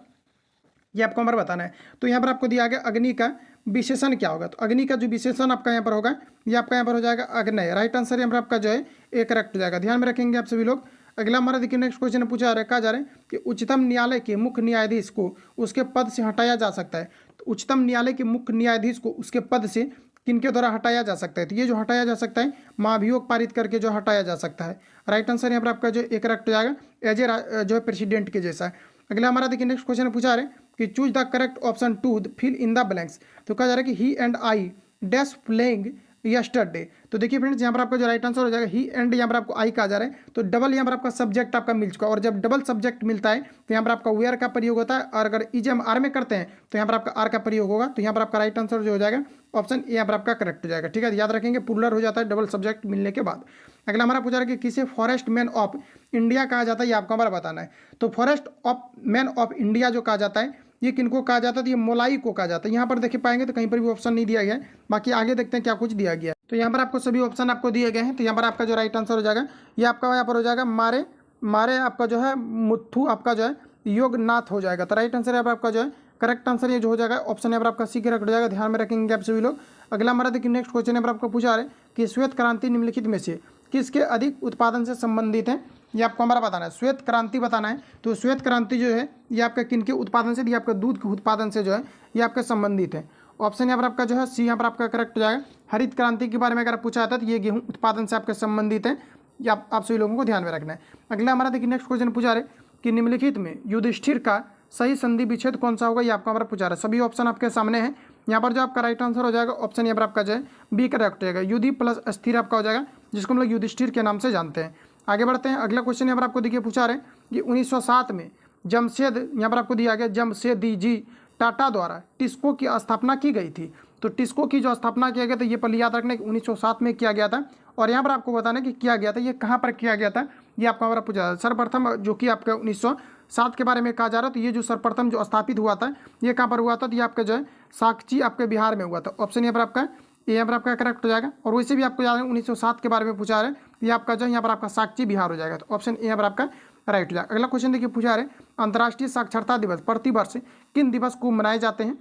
ये आपको हमारा बताना है। तो यहाँ पर आपको दिया गया अग्नि का विशेषण क्या होगा, तो अग्नि का जो विशेषण आपका यहाँ पर होगा ये आपका यहाँ पर हो जाएगा अग्नय। राइट आंसर यहाँ पर आपका जो है ए करेक्ट हो जाएगा, ध्यान में रखेंगे आप सभी लोग। अगला हमारा देखिए नेक्स्ट क्वेश्चन पूछा जा रहा है, कहा जा रहा है कि उच्चतम न्यायालय के मुख्य न्यायाधीश को उसके पद से हटाया जा सकता है। तो उच्चतम न्यायालय के मुख्य न्यायाधीश को उसके पद से किनके द्वारा हटाया जा सकता है, तो ये जो हटाया जा सकता है महाभियोग पारित करके जो हटाया जा सकता है। राइट आंसर यहाँ पर आपका जो ए करेक्ट हो जाएगा, एज ए जो है प्रेसिडेंट के जैसा। अगला हमारा देखिए नेक्स्ट क्वेश्चन पूछा रहे कि choose the correct option to fill in the blanks. तो कहा जा रहा है कि he and I dash playing yesterday. तो देखिए फ्रेंड्स यहाँ पर आपका जो राइट आंसर हो जाएगा ही एंड, यहाँ पर आपको आई कहा जा रहा है, तो डबल यहाँ पर आपका सब्जेक्ट आपका मिल चुका है। और जब डबल सब्जेक्ट मिलता है तो यहाँ पर आपका वेयर का प्रयोग होता है, और अगर इज हम आर में करते हैं तो यहाँ पर आपका आर का प्रयोग होगा। तो यहाँ पर आपका राइट आंसर जो हो जाएगा ऑप्शन ए यहाँ पर आपका करेक्ट हो जाएगा। ठीक है, याद रखेंगे प्लूरल हो जाता है डबल सब्जेक्ट मिलने के बाद। अगला हमारा पूछा रहा है कि किसे फॉरेस्ट मैन ऑफ इंडिया कहा जाता है, ये आपको हमारा बताना है। तो forest of man of India जो कहा जाता है ये किनको कहा जाता है, तो ये मोलाई को कहा जाता है। यहाँ पर देखिए पाएंगे तो कहीं पर भी ऑप्शन नहीं दिया गया है, बाकी आगे देखते हैं क्या कुछ दिया गया है। तो यहाँ पर आपको सभी ऑप्शन आपको दिए गए हैं, तो यहाँ पर आपका जो राइट आंसर हो जाएगा ये आपका यहाँ पर हो जाएगा मारे मारे आपका जो है मुथ्थू आपका जो है योगनाथ हो जाएगा। तो राइट आंसर यहाँ पर आपका जो है करेक्ट आंसर ये जो हो जाएगा ऑप्शन यहाँ पर आपका सी करेक्ट हो जाएगा, ध्यान में रखेंगे आप सभी लोग। अगला हमारा देखिए नेक्स्ट क्वेश्चन यहाँ पर आपको पूछा रहे कि श्वेत क्रांति निम्नलिखित में से किसके अधिक उत्पादन से संबंधित है, ये आपको हमारा बताना है। श्वेत क्रांति बताना है, तो श्वेत क्रांति जो है ये आपका किनके उत्पादन से, ये आपका दूध के उत्पादन से जो है ये आपके संबंधित है। ऑप्शन यहाँ पर आपका जो है सी यहाँ पर आपका करेक्ट हो जाएगा। हरित क्रांति के बारे में अगर पूछा जाता है तो ये गेहूं उत्पादन से आपके संबंधित है, ये आप सभी लोगों को ध्यान में रखना है। अगला हमारा देखिए नेक्स्ट क्वेश्चन पूछा रहे कि निम्नलिखित में युधिष्ठिर का सही संधि विच्छेद कौन सा होगा, ये आपका हमारा पूछा रहा है। सभी ऑप्शन आपके सामने हैं। यहाँ पर जो आपका राइट आंसर हो जाएगा ऑप्शन यहाँ पर आपका जो है बी करेक्ट हो जाएगा। युधि प्लस स्थिर आपका हो जाएगा, जिसको हम लोग युधिष्ठिर के नाम से जानते हैं। आगे बढ़ते हैं। अगला क्वेश्चन यहाँ पर आपको देखिए पूछा रहे कि 1907 में जमशेद, यहाँ पर आपको दिया गया जमशेदी जी टाटा द्वारा टिस्को की स्थापना की गई थी। तो टिस्को की जो स्थापना किया गया था, ये पहले याद रखना कि 1907 में किया गया था। और यहाँ पर आपको बताना कि किया गया था ये कहाँ पर किया गया था, ये आपका हमारा पूछा। सर्वप्रथम जो कि आपका 1907 के बारे में कहा जा रहा है, तो ये जो सर्वप्रथम जो स्थापित हुआ था ये कहाँ पर हुआ था, तो ये आपका जो है साक्षी आपके बिहार में हुआ था। ऑप्शन यहाँ पर आपका यहाँ पर आपका करेक्ट हो जाएगा। और वैसे भी आपको याद है 1907 के बारे में पूछा रहे, ये आपका जो है यहाँ पर आपका साक्षी बिहार हो जाएगा। तो ऑप्शन यहाँ पर आपका राइट हो जाएगा। अगला क्वेश्चन देखिए पूछा रहे अंतर्राष्ट्रीय साक्षरता दिवस प्रतिवर्ष किन दिवस को मनाए जाते हैं।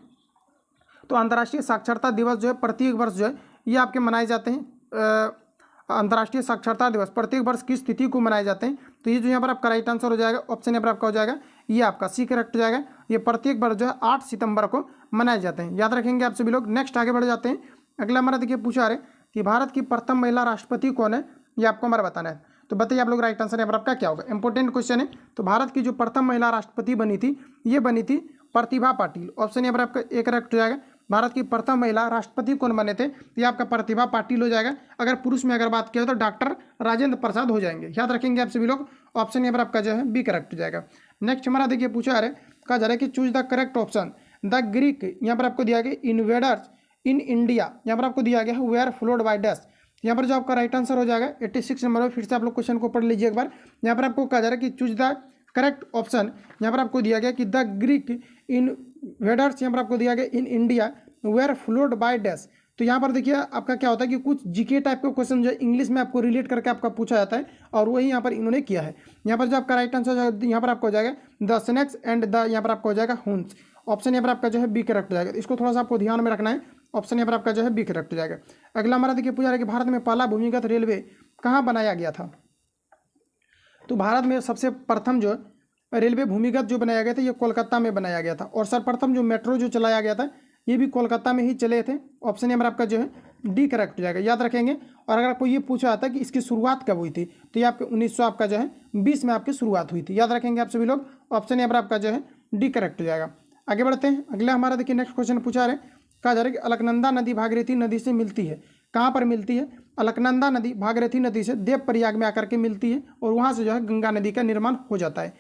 तो अंतर्राष्ट्रीय साक्षरता दिवस जो है प्रत्येक वर्ष जो है ये आपके मनाए जाते हैं। अंतर्राष्ट्रीय साक्षरता दिवस प्रत्येक वर्ष किस तिथि को मनाए जाते हैं, तो ये जो यहाँ पर आपका राइट आंसर हो जाएगा ऑप्शन यहाँ पर आपका हो जाएगा ये आपका सी करेक्ट हो जाएगा। ये प्रत्येक वर्ष जो है 8 सितंबर को मनाए जाते हैं, याद रखेंगे आप सभी लोग। नेक्स्ट आगे बढ़ जाते हैं। अगला हमारा देखिए पूछा रहे कि भारत की प्रथम महिला राष्ट्रपति कौन है, ये आपको हमारा बताना है। तो बताइए आप लोग राइट आंसर यहाँ पर आपका क्या होगा। इंपॉर्टेंट क्वेश्चन है। तो भारत की जो प्रथम महिला राष्ट्रपति बनी थी ये बनी थी प्रतिभा पाटिल। ऑप्शन यहाँ पर आपका एक करेक्ट हो जाएगा। भारत की प्रथम महिला राष्ट्रपति कौन बने थे, तो ये आपका प्रतिभा पाटिल हो जाएगा। अगर पुरुष में अगर बात किया तो डॉक्टर राजेंद्र प्रसाद हो जाएंगे, याद रखेंगे आप सभी लोग। ऑप्शन यहाँ पर आपका जो है बी करेक्ट हो जाएगा। नेक्स्ट हमारा देखिए पूछा है कहा जा रहा है कि choose the correct option. The Greek यहाँ पर आपको दिया गया इन्वेडर्स इन इंडिया, यहाँ पर आपको दिया गया है वेयर फ्लोड बाय डैश। यहाँ पर जो आपका राइट आंसर हो जाएगा 86 नंबर में। फिर से आप लोग क्वेश्चन को पढ़ लीजिए एक बार। यहाँ पर आपको कहा जा रहा है कि चूज द करेक्ट ऑप्शन। यहाँ पर आपको दिया गया कि द ग्रीक इन्वेडर्स, यहाँ पर आपको दिया गया in India were flowed by dash. तो यहाँ पर देखिए आपका क्या होता है कि कुछ जीके टाइप का क्वेश्चन जो है इंग्लिश में आपको रिलेट करके आपका पूछा जाता है, और वही यहाँ पर इन्होंने किया है। यहाँ पर जो आपका राइट आंसर यहाँ पर आपको हो जाएगा द स्नेक्स एंड द, यहाँ पर आपको हो जाएगा हूंस। ऑप्शन यहाँ पर आपका जो है बी करेक्ट हो जाएगा। इसको थोड़ा सा आपको ध्यान में रखना है। ऑप्शन यहाँ पर आपका जो है बी करेक्ट हो जाएगा। अगला हमारा देखिए पूछा है कि भारत में पहला भूमिगत रेलवे कहाँ बनाया गया था। तो भारत में सबसे प्रथम जो रेलवे भूमिगत जो बनाया गया था ये कोलकाता में बनाया गया था। और सर्वप्रथम जो मेट्रो जो चलाया गया था ये भी कोलकाता में ही चले थे। ऑप्शन नंबर आपका जो है डी करेक्ट हो जाएगा, याद रखेंगे। और अगर आपको ये पूछा जाता है कि इसकी शुरुआत कब हुई थी, तो ये आपके 1900 आपका जो है 20 में आपकी शुरुआत हुई थी, याद रखेंगे आप सभी लोग। ऑप्शन नंबर आपका जो है डी करेक्ट हो जाएगा। आगे बढ़ते हैं। अगला हमारा देखिए नेक्स्ट क्वेश्चन पूछा रहे कहा जा रहा है कि अलकनंदा नदी भागीरथी नदी से मिलती है, कहाँ पर मिलती है। अलकनंदा नदी भागीरथी नदी से देवप्रयाग में आकर के मिलती है, और वहाँ से जो है गंगा नदी का निर्माण हो जाता है।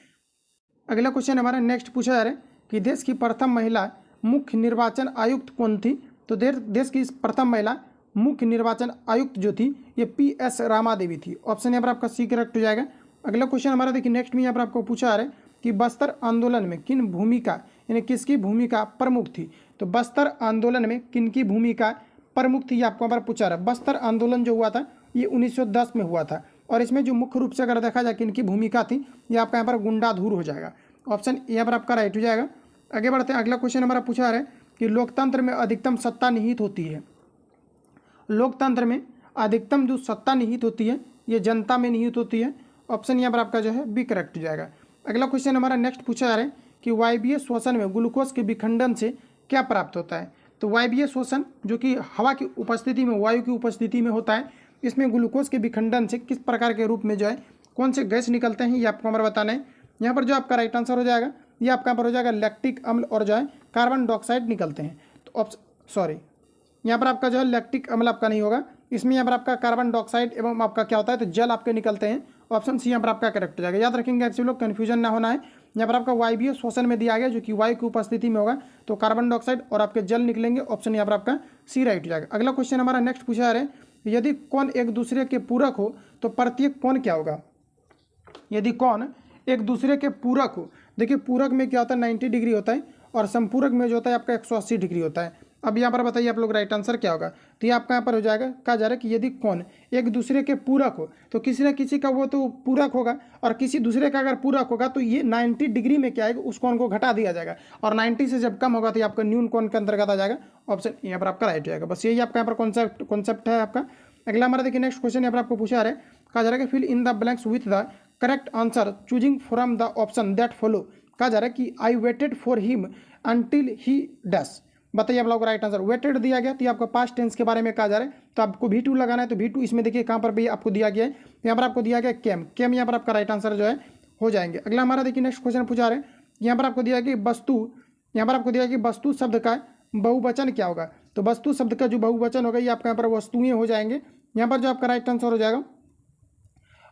अगला क्वेश्चन हमारा नेक्स्ट पूछा जा रहा है कि देश की प्रथम महिला मुख्य निर्वाचन आयुक्त कौन थी। तो देश की प्रथम महिला मुख्य निर्वाचन आयुक्त जो थी ये PS रामा देवी थी। ऑप्शन यहाँ पर आपका सी करेक्ट हो जाएगा। अगला क्वेश्चन हमारा देखिए नेक्स्ट में यहाँ पर आपको पूछा है कि बस्तर आंदोलन में किन भूमिका यानी किसकी भूमिका प्रमुख थी। तो बस्तर आंदोलन में किनकी भूमिका प्रमुख थी, ये आपको यहाँ पर पूछा रहा है। बस्तर आंदोलन जो हुआ था ये 1910 में हुआ था, और इसमें जो मुख्य रूप से अगर देखा जाए किनकी भूमिका थी, ये आपका यहाँ पर गुंडाधुर हो जाएगा। ऑप्शन यहाँ पर आपका राइट हो जाएगा। आगे बढ़ते हैं। अगला क्वेश्चन हमारा पूछा है कि लोकतंत्र में अधिकतम सत्ता निहित होती है। लोकतंत्र में अधिकतम जो सत्ता निहित होती है ये जनता में निहित होती है। ऑप्शन यहाँ पर आपका जो है बी करेक्ट हो जाएगा। अगला क्वेश्चन हमारा नेक्स्ट पूछा जा रहा है कि वायवीय श्वसन में ग्लूकोज के विखंडन से क्या प्राप्त होता है। तो वायवीय श्वसन जो कि हवा की उपस्थिति में, वायु की उपस्थिति में होता है, इसमें ग्लूकोज के विखंडन से किस प्रकार के रूप में जो है कौन से गैस निकलते हैं, ये आपको हमारा बताना है। यहाँ पर जो आपका राइट आंसर हो जाएगा ये आपका पर हो जाएगा लैक्टिक अम्ल और जो है कार्बन डाइऑक्साइड निकलते हैं। तो यहाँ पर आपका जो है लैक्टिक अम्ल आपका नहीं होगा, इसमें यहाँ पर आपका कार्बन डाइऑक्साइड एवं आपका क्या होता है तो जल आपके निकलते हैं। ऑप्शन सी यहाँ पर आपका करेक्ट हो जाएगा, याद रखेंगे आप सभी लोग, कन्फ्यूजन ना होना है। यहाँ पर आपका वायवीय श्वसन में दिया गया जो कि वायु की उपस्थिति में होगा, तो कार्बन डाइऑक्साइड और आपके जल निकलेंगे। ऑप्शन यहाँ पर आपका सी राइट हो जाएगा। अगला क्वेश्चन हमारा नेक्स्ट पूछा जा रहा है यदि कौन एक दूसरे के पूरक हो तो प्रत्येक कौन क्या होगा। यदि कौन एक दूसरे के पूरक हो, देखिए पूरक में क्या होता है 90 डिग्री होता है, और संपूरक में जो होता है आपका 180 डिग्री होता है। अब यहाँ पर बताइए आप लोग राइट आंसर क्या होगा। तो ये आपका यहाँ पर हो जाएगा, कहा जा रहा है कि यदि कौन एक दूसरे के पूरक हो तो किसी न किसी का वो तो पूरक होगा, और किसी दूसरे का अगर पूरक होगा तो ये 90 डिग्री में क्या आएगा उस कोण को घटा दिया जाएगा, और 90 से जब कम होगा तो ये आपका न्यून कोण के अंतर्गत आ जाएगा। ऑप्शन यहाँ पर आपका राइट हो जाएगा। बस यही आपका यहाँ पर कॉन्सेप्ट है आपका। अगला हमारा देखिए नेक्स्ट क्वेश्चन यहाँ पर आपको पूछा रहा है, कहा जा रहा है कि fill in the blanks with the correct answer choosing from the option that follow. कहा जा रहा है कि I waited for him until he dash. बताइए आप लोग राइट आंसर। वेटेड दिया गया तो ये आपका पास्ट टेंस के बारे में कहा जा रहा है, तो आपको V2 लगाना है। तो V2 इसमें देखिए कहाँ पर भी आपको दिया गया है, यहाँ पर आपको दिया गया केम। केम यहाँ पर आपका राइट आंसर जो है हो जाएंगे। अगला हमारा देखिए नेक्स्ट क्वेश्चन पूछा रहे हैं, यहाँ पर आपको दिया है कि वस्तु, यहाँ पर आपको दिया है कि वस्तु शब्द का बहुवचन क्या होगा। तो वस्तु शब्द का जो बहुवचन होगा ये आपका यहाँ पर वस्तुएं हो जाएंगे। यहाँ पर जो आपका राइट आंसर हो जाएगा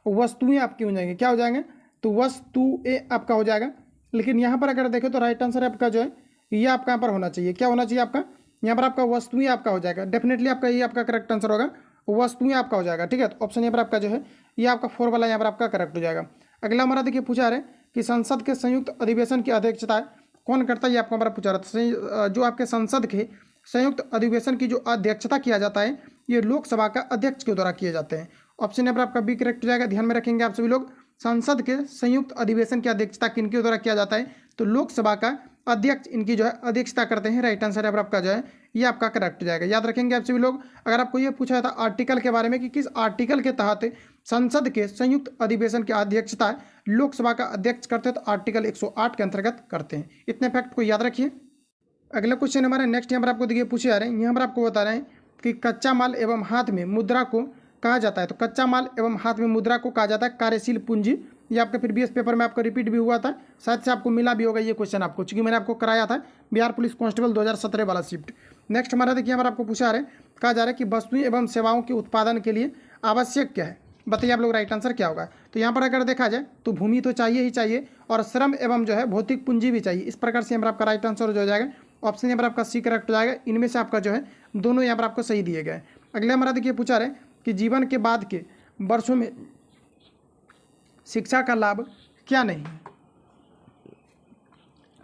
वस्तुएं आपकी हो जाएंगे, क्या हो जाएंगे, तो वस्तुएं आपका हो जाएगा। लेकिन यहाँ पर अगर देखें तो राइट आंसर आपका जो है ये आपका यहाँ पर होना चाहिए, क्या होना चाहिए आपका, यहाँ पर आपका वस्तुएं आपका हो जाएगा। डेफिनेटली आपका ये आपका करेक्ट आंसर होगा, वस्तुएं आपका हो जाएगा। ठीक है, तो ऑप्शन यहाँ पर आपका जो है ये आपका 4 वाला यहाँ पर आपका करेक्ट हो जाएगा। अगला हमारा देखिए पूछा रहे कि संसद के संयुक्त अधिवेशन की अध्यक्षता कौन करता है, ये आपको हमारा पूछा रहा था। जो आपके संसद के संयुक्त अधिवेशन की जो अध्यक्षता किया जाता है ये लोकसभा का अध्यक्ष के द्वारा किए जाते हैं। ऑप्शन यहाँ पर आपका बी करेक्ट हो जाएगा। ध्यान में रखेंगे आप सभी लोग, संसद के संयुक्त अधिवेशन की अध्यक्षता किनके द्वारा किया जाता है, तो लोकसभा का अध्यक्ष इनकी जो है अध्यक्षता करते हैं। राइट आंसर यहाँ पर आपका जो है ये आपका करेक्ट हो जाएगा। याद रखेंगे आप सभी लोग। अगर आपको ये पूछा था आर्टिकल के बारे में कि किस आर्टिकल के तहत संसद के संयुक्त अधिवेशन की अध्यक्षता लोकसभा का अध्यक्ष करते हैं, तो आर्टिकल 108 के अंतर्गत करते हैं। इतने फैक्ट को याद रखिए। अगला क्वेश्चन हमारा नेक्स्ट यहाँ पर आपको देखिए पूछे जा रहे हैं, यहाँ पर आपको बता रहे हैं कि कच्चा माल एवं हाथ में मुद्रा को कहा जाता है। तो कच्चा माल एवं हाथ में मुद्रा को कहा जाता है कार्यशील पूंजी। ये आपके प्रीवियस पेपर में आपका रिपीट भी हुआ था, शायद से आपको मिला भी होगा ये क्वेश्चन आपको, चूंकि मैंने आपको कराया था बिहार पुलिस कांस्टेबल 2017 वाला शिफ्ट। नेक्स्ट हमारा देखिए यहाँ पर आपको पूछा रहे कहा जा रहा है कि वस्तुएं एवं सेवाओं के उत्पादन के लिए आवश्यक क्या है, बताइए आप लोग राइट आंसर क्या होगा। तो यहाँ पर अगर देखा जाए तो भूमि तो चाहिए ही चाहिए और श्रम एवं जो है भौतिक पूंजी भी चाहिए। इस प्रकार से यहाँ पर आपका राइट आंसर हो जाएगा। ऑप्शन यहाँ पर आपका सी करेक्ट हो जाएगा। इनमें से आपका जो है दोनों यहाँ पर आपको सही दिए गए। अगले हमारा देखिए पूछा रहे कि जीवन के बाद के वर्षों में शिक्षा का लाभ क्या नहीं है।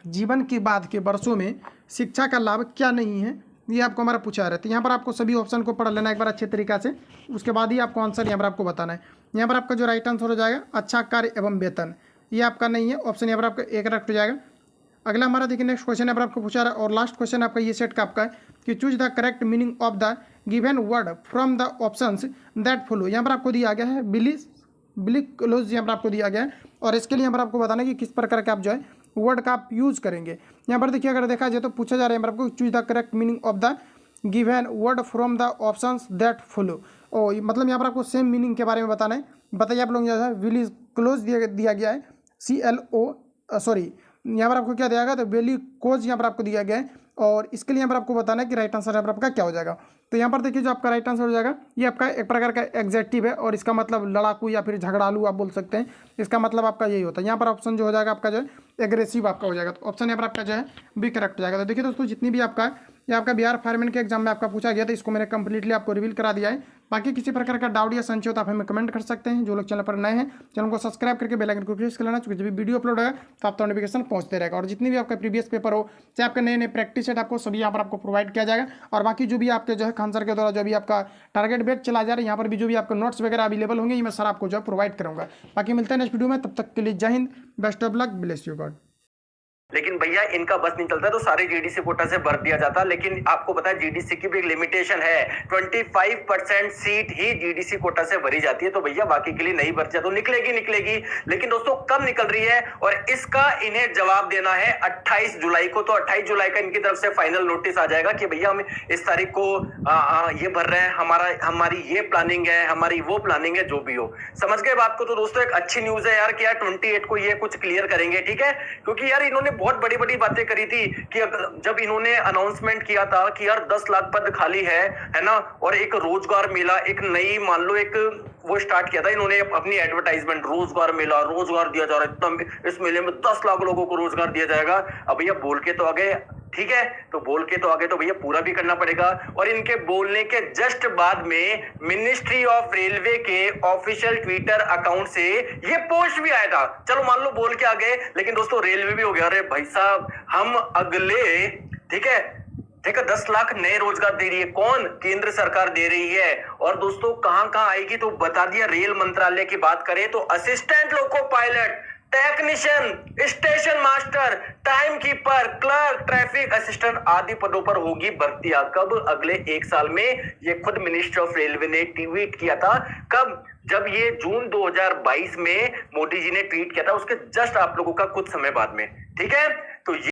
जीवन के बाद के वर्षों में शिक्षा का लाभ क्या नहीं है, ये आपको हमारा पूछा रहा है। तो यहाँ पर आपको सभी ऑप्शन को पढ़ लेना एक बार अच्छे तरीका से, उसके बाद ही आपको आंसर यहाँ पर आपको बताना है। यहाँ पर आपका जो राइट आंसर हो जाएगा अच्छा कार्य एवं वेतन, ये आपका नहीं है। ऑप्शन यहाँ पर आपका एक करेक्ट हो जाएगा। अगला हमारा देखिए नेक्स्ट क्वेश्चन यहाँ पर आपको पूछा रहा है और लास्ट क्वेश्चन आपका ये सेट का आपका है कि choose the correct meaning of the given word from the options that follow. यहाँ पर आपको दिया गया है बिली क्लोज, यहाँ पर आपको दिया गया है और इसके लिए यहाँ पर आपको बताना है कि किस प्रकार का आप जो है वर्ड का आप यूज करेंगे। यहाँ पर देखिए अगर देखा जाए तो पूछा जा रहा है यहाँ पर आपको choose the correct meaning of the given word from the options that follow. और मतलब यहाँ पर आपको सेम मीनिंग के बारे में बताना है। बताइए आप लोग, जो है विली क्लोज दिया गया है यहाँ पर आपको क्या दिया गया, तो बेली कोज यहाँ पर आपको दिया गया है और इसके लिए यहाँ पर आपको बताना है कि राइट आंसर यहाँ पर आपका क्या हो जाएगा। तो यहाँ पर देखिए जो आपका राइट आंसर हो जाएगा ये आपका एक प्रकार का एग्जेक्टिव है और इसका मतलब लड़ाकू या फिर झगड़ालू आप बोल सकते हैं। इसका मतलब आपका यही होता है। यहाँ पर ऑप्शन जो हो जाएगा आपका जो है एग्रेसिव आपका हो जाएगा। तो ऑप्शन यहाँ पर आपका जो है बी करेक्ट हो जाएगा। तो देखिए दोस्तों जितनी भी आपका ये आपका बिहार फायरमैन के एग्जाम में आपका पूछा गया था इसको मैंने कंप्लीटली आपको रिवील करा दिया है। बाकी किसी प्रकार का डाउट या संशय हो तो आप हमें कमेंट कर सकते हैं। जो लोग चैनल पर नए हैं चैनल को सब्सक्राइब करके बेल आइकन को प्रेस कर लेना, क्योंकि जब भी वीडियो अपलोड होगा तो आपको नोटिफिकेशन पहुंचते रहेगा। और जितनी भी आपका प्रीवियस पेपर हो चाहे आपके नए प्रैक्टिस सेट आपको सभी यहाँ पर आपको प्रोवाइड किया जाएगा। और बाकी जो भी आपके जो है खान सर के द्वारा जो भी आपका टारगेट बेट चला जा रहा है यहाँ पर भी जो भी आपके नोट्स वगैरह अवेलेबल होंगे ये मैं सर आपको जो है प्रोवाइड करूँगा। बाकी मिलते हैं नेक्स्ट वीडियो में, तब तक के लिए जय Hind, best of luck, bless you God. लेकिन भैया इनका बस नहीं चलता तो सारे जीडीसी कोटा से भर दिया जाता। लेकिन आपको पता है जीडीसी की भी एक लिमिटेशन है, 25% सीट ही जीडीसी कोटा से भरी जाती है। तो भैया बाकी के लिए नहीं भरती तो निकलेगी। लेकिन दोस्तों कब निकल रही है और इसका इन्हें जवाब देना है 28 जुलाई को। तो 28 जुलाई का इनकी तरफ से फाइनल नोटिस आ जाएगा कि भैया हम इस तारीख को ये भर रहे हैं, हमारी ये प्लानिंग है, हमारी वो प्लानिंग है, जो भी हो। समझ गए बात को। तो दोस्तों एक अच्छी न्यूज है यार कि यार 28 को ये कुछ क्लियर करेंगे, ठीक है। क्योंकि यार इन्होंने बहुत बड़ी बड़ी बातें करी थी कि जब इन्होंने अनाउंसमेंट किया था कि यार 10 लाख पद खाली है ना, और एक रोजगार मेला, एक नई मान लो एक वो स्टार्ट किया था इन्होंने अपनी एडवर्टाइजमेंट, रोजगार मेला, रोजगार दिया जा रहा है इस मेले में 10 लाख लोगों को रोजगार दिया जाएगा। अब भैया बोल के तो आ गए, ठीक है, तो बोल के तो आगे तो भैया पूरा भी करना पड़ेगा। और इनके बोलने के जस्ट बाद में मिनिस्ट्री ऑफ रेलवे के ऑफिशियल ट्विटर अकाउंट से ये पोस्ट भी आया था। चलो मान लो बोल के आ गए, लेकिन दोस्तों रेलवे भी हो गया, अरे भाई साहब हम अगले, ठीक है 10 लाख नए रोजगार दे रही है। कौन? केंद्र सरकार दे रही है। और दोस्तों कहां कहां आएगी तो बता दिया। रेल मंत्रालय की बात करें तो assistant loco pilot, technician, station master, time keeper, clerk, traffic assistant आदि पदों पर होगी भर्तियां। कब? अगले 1 साल में। ये खुद मिनिस्टर ऑफ रेलवे ने ट्वीट किया था। कब? जब ये जून 2022 में मोदी जी ने ट्वीट किया था, उसके जस्ट आप लोगों का कुछ समय बाद में, ठीक है।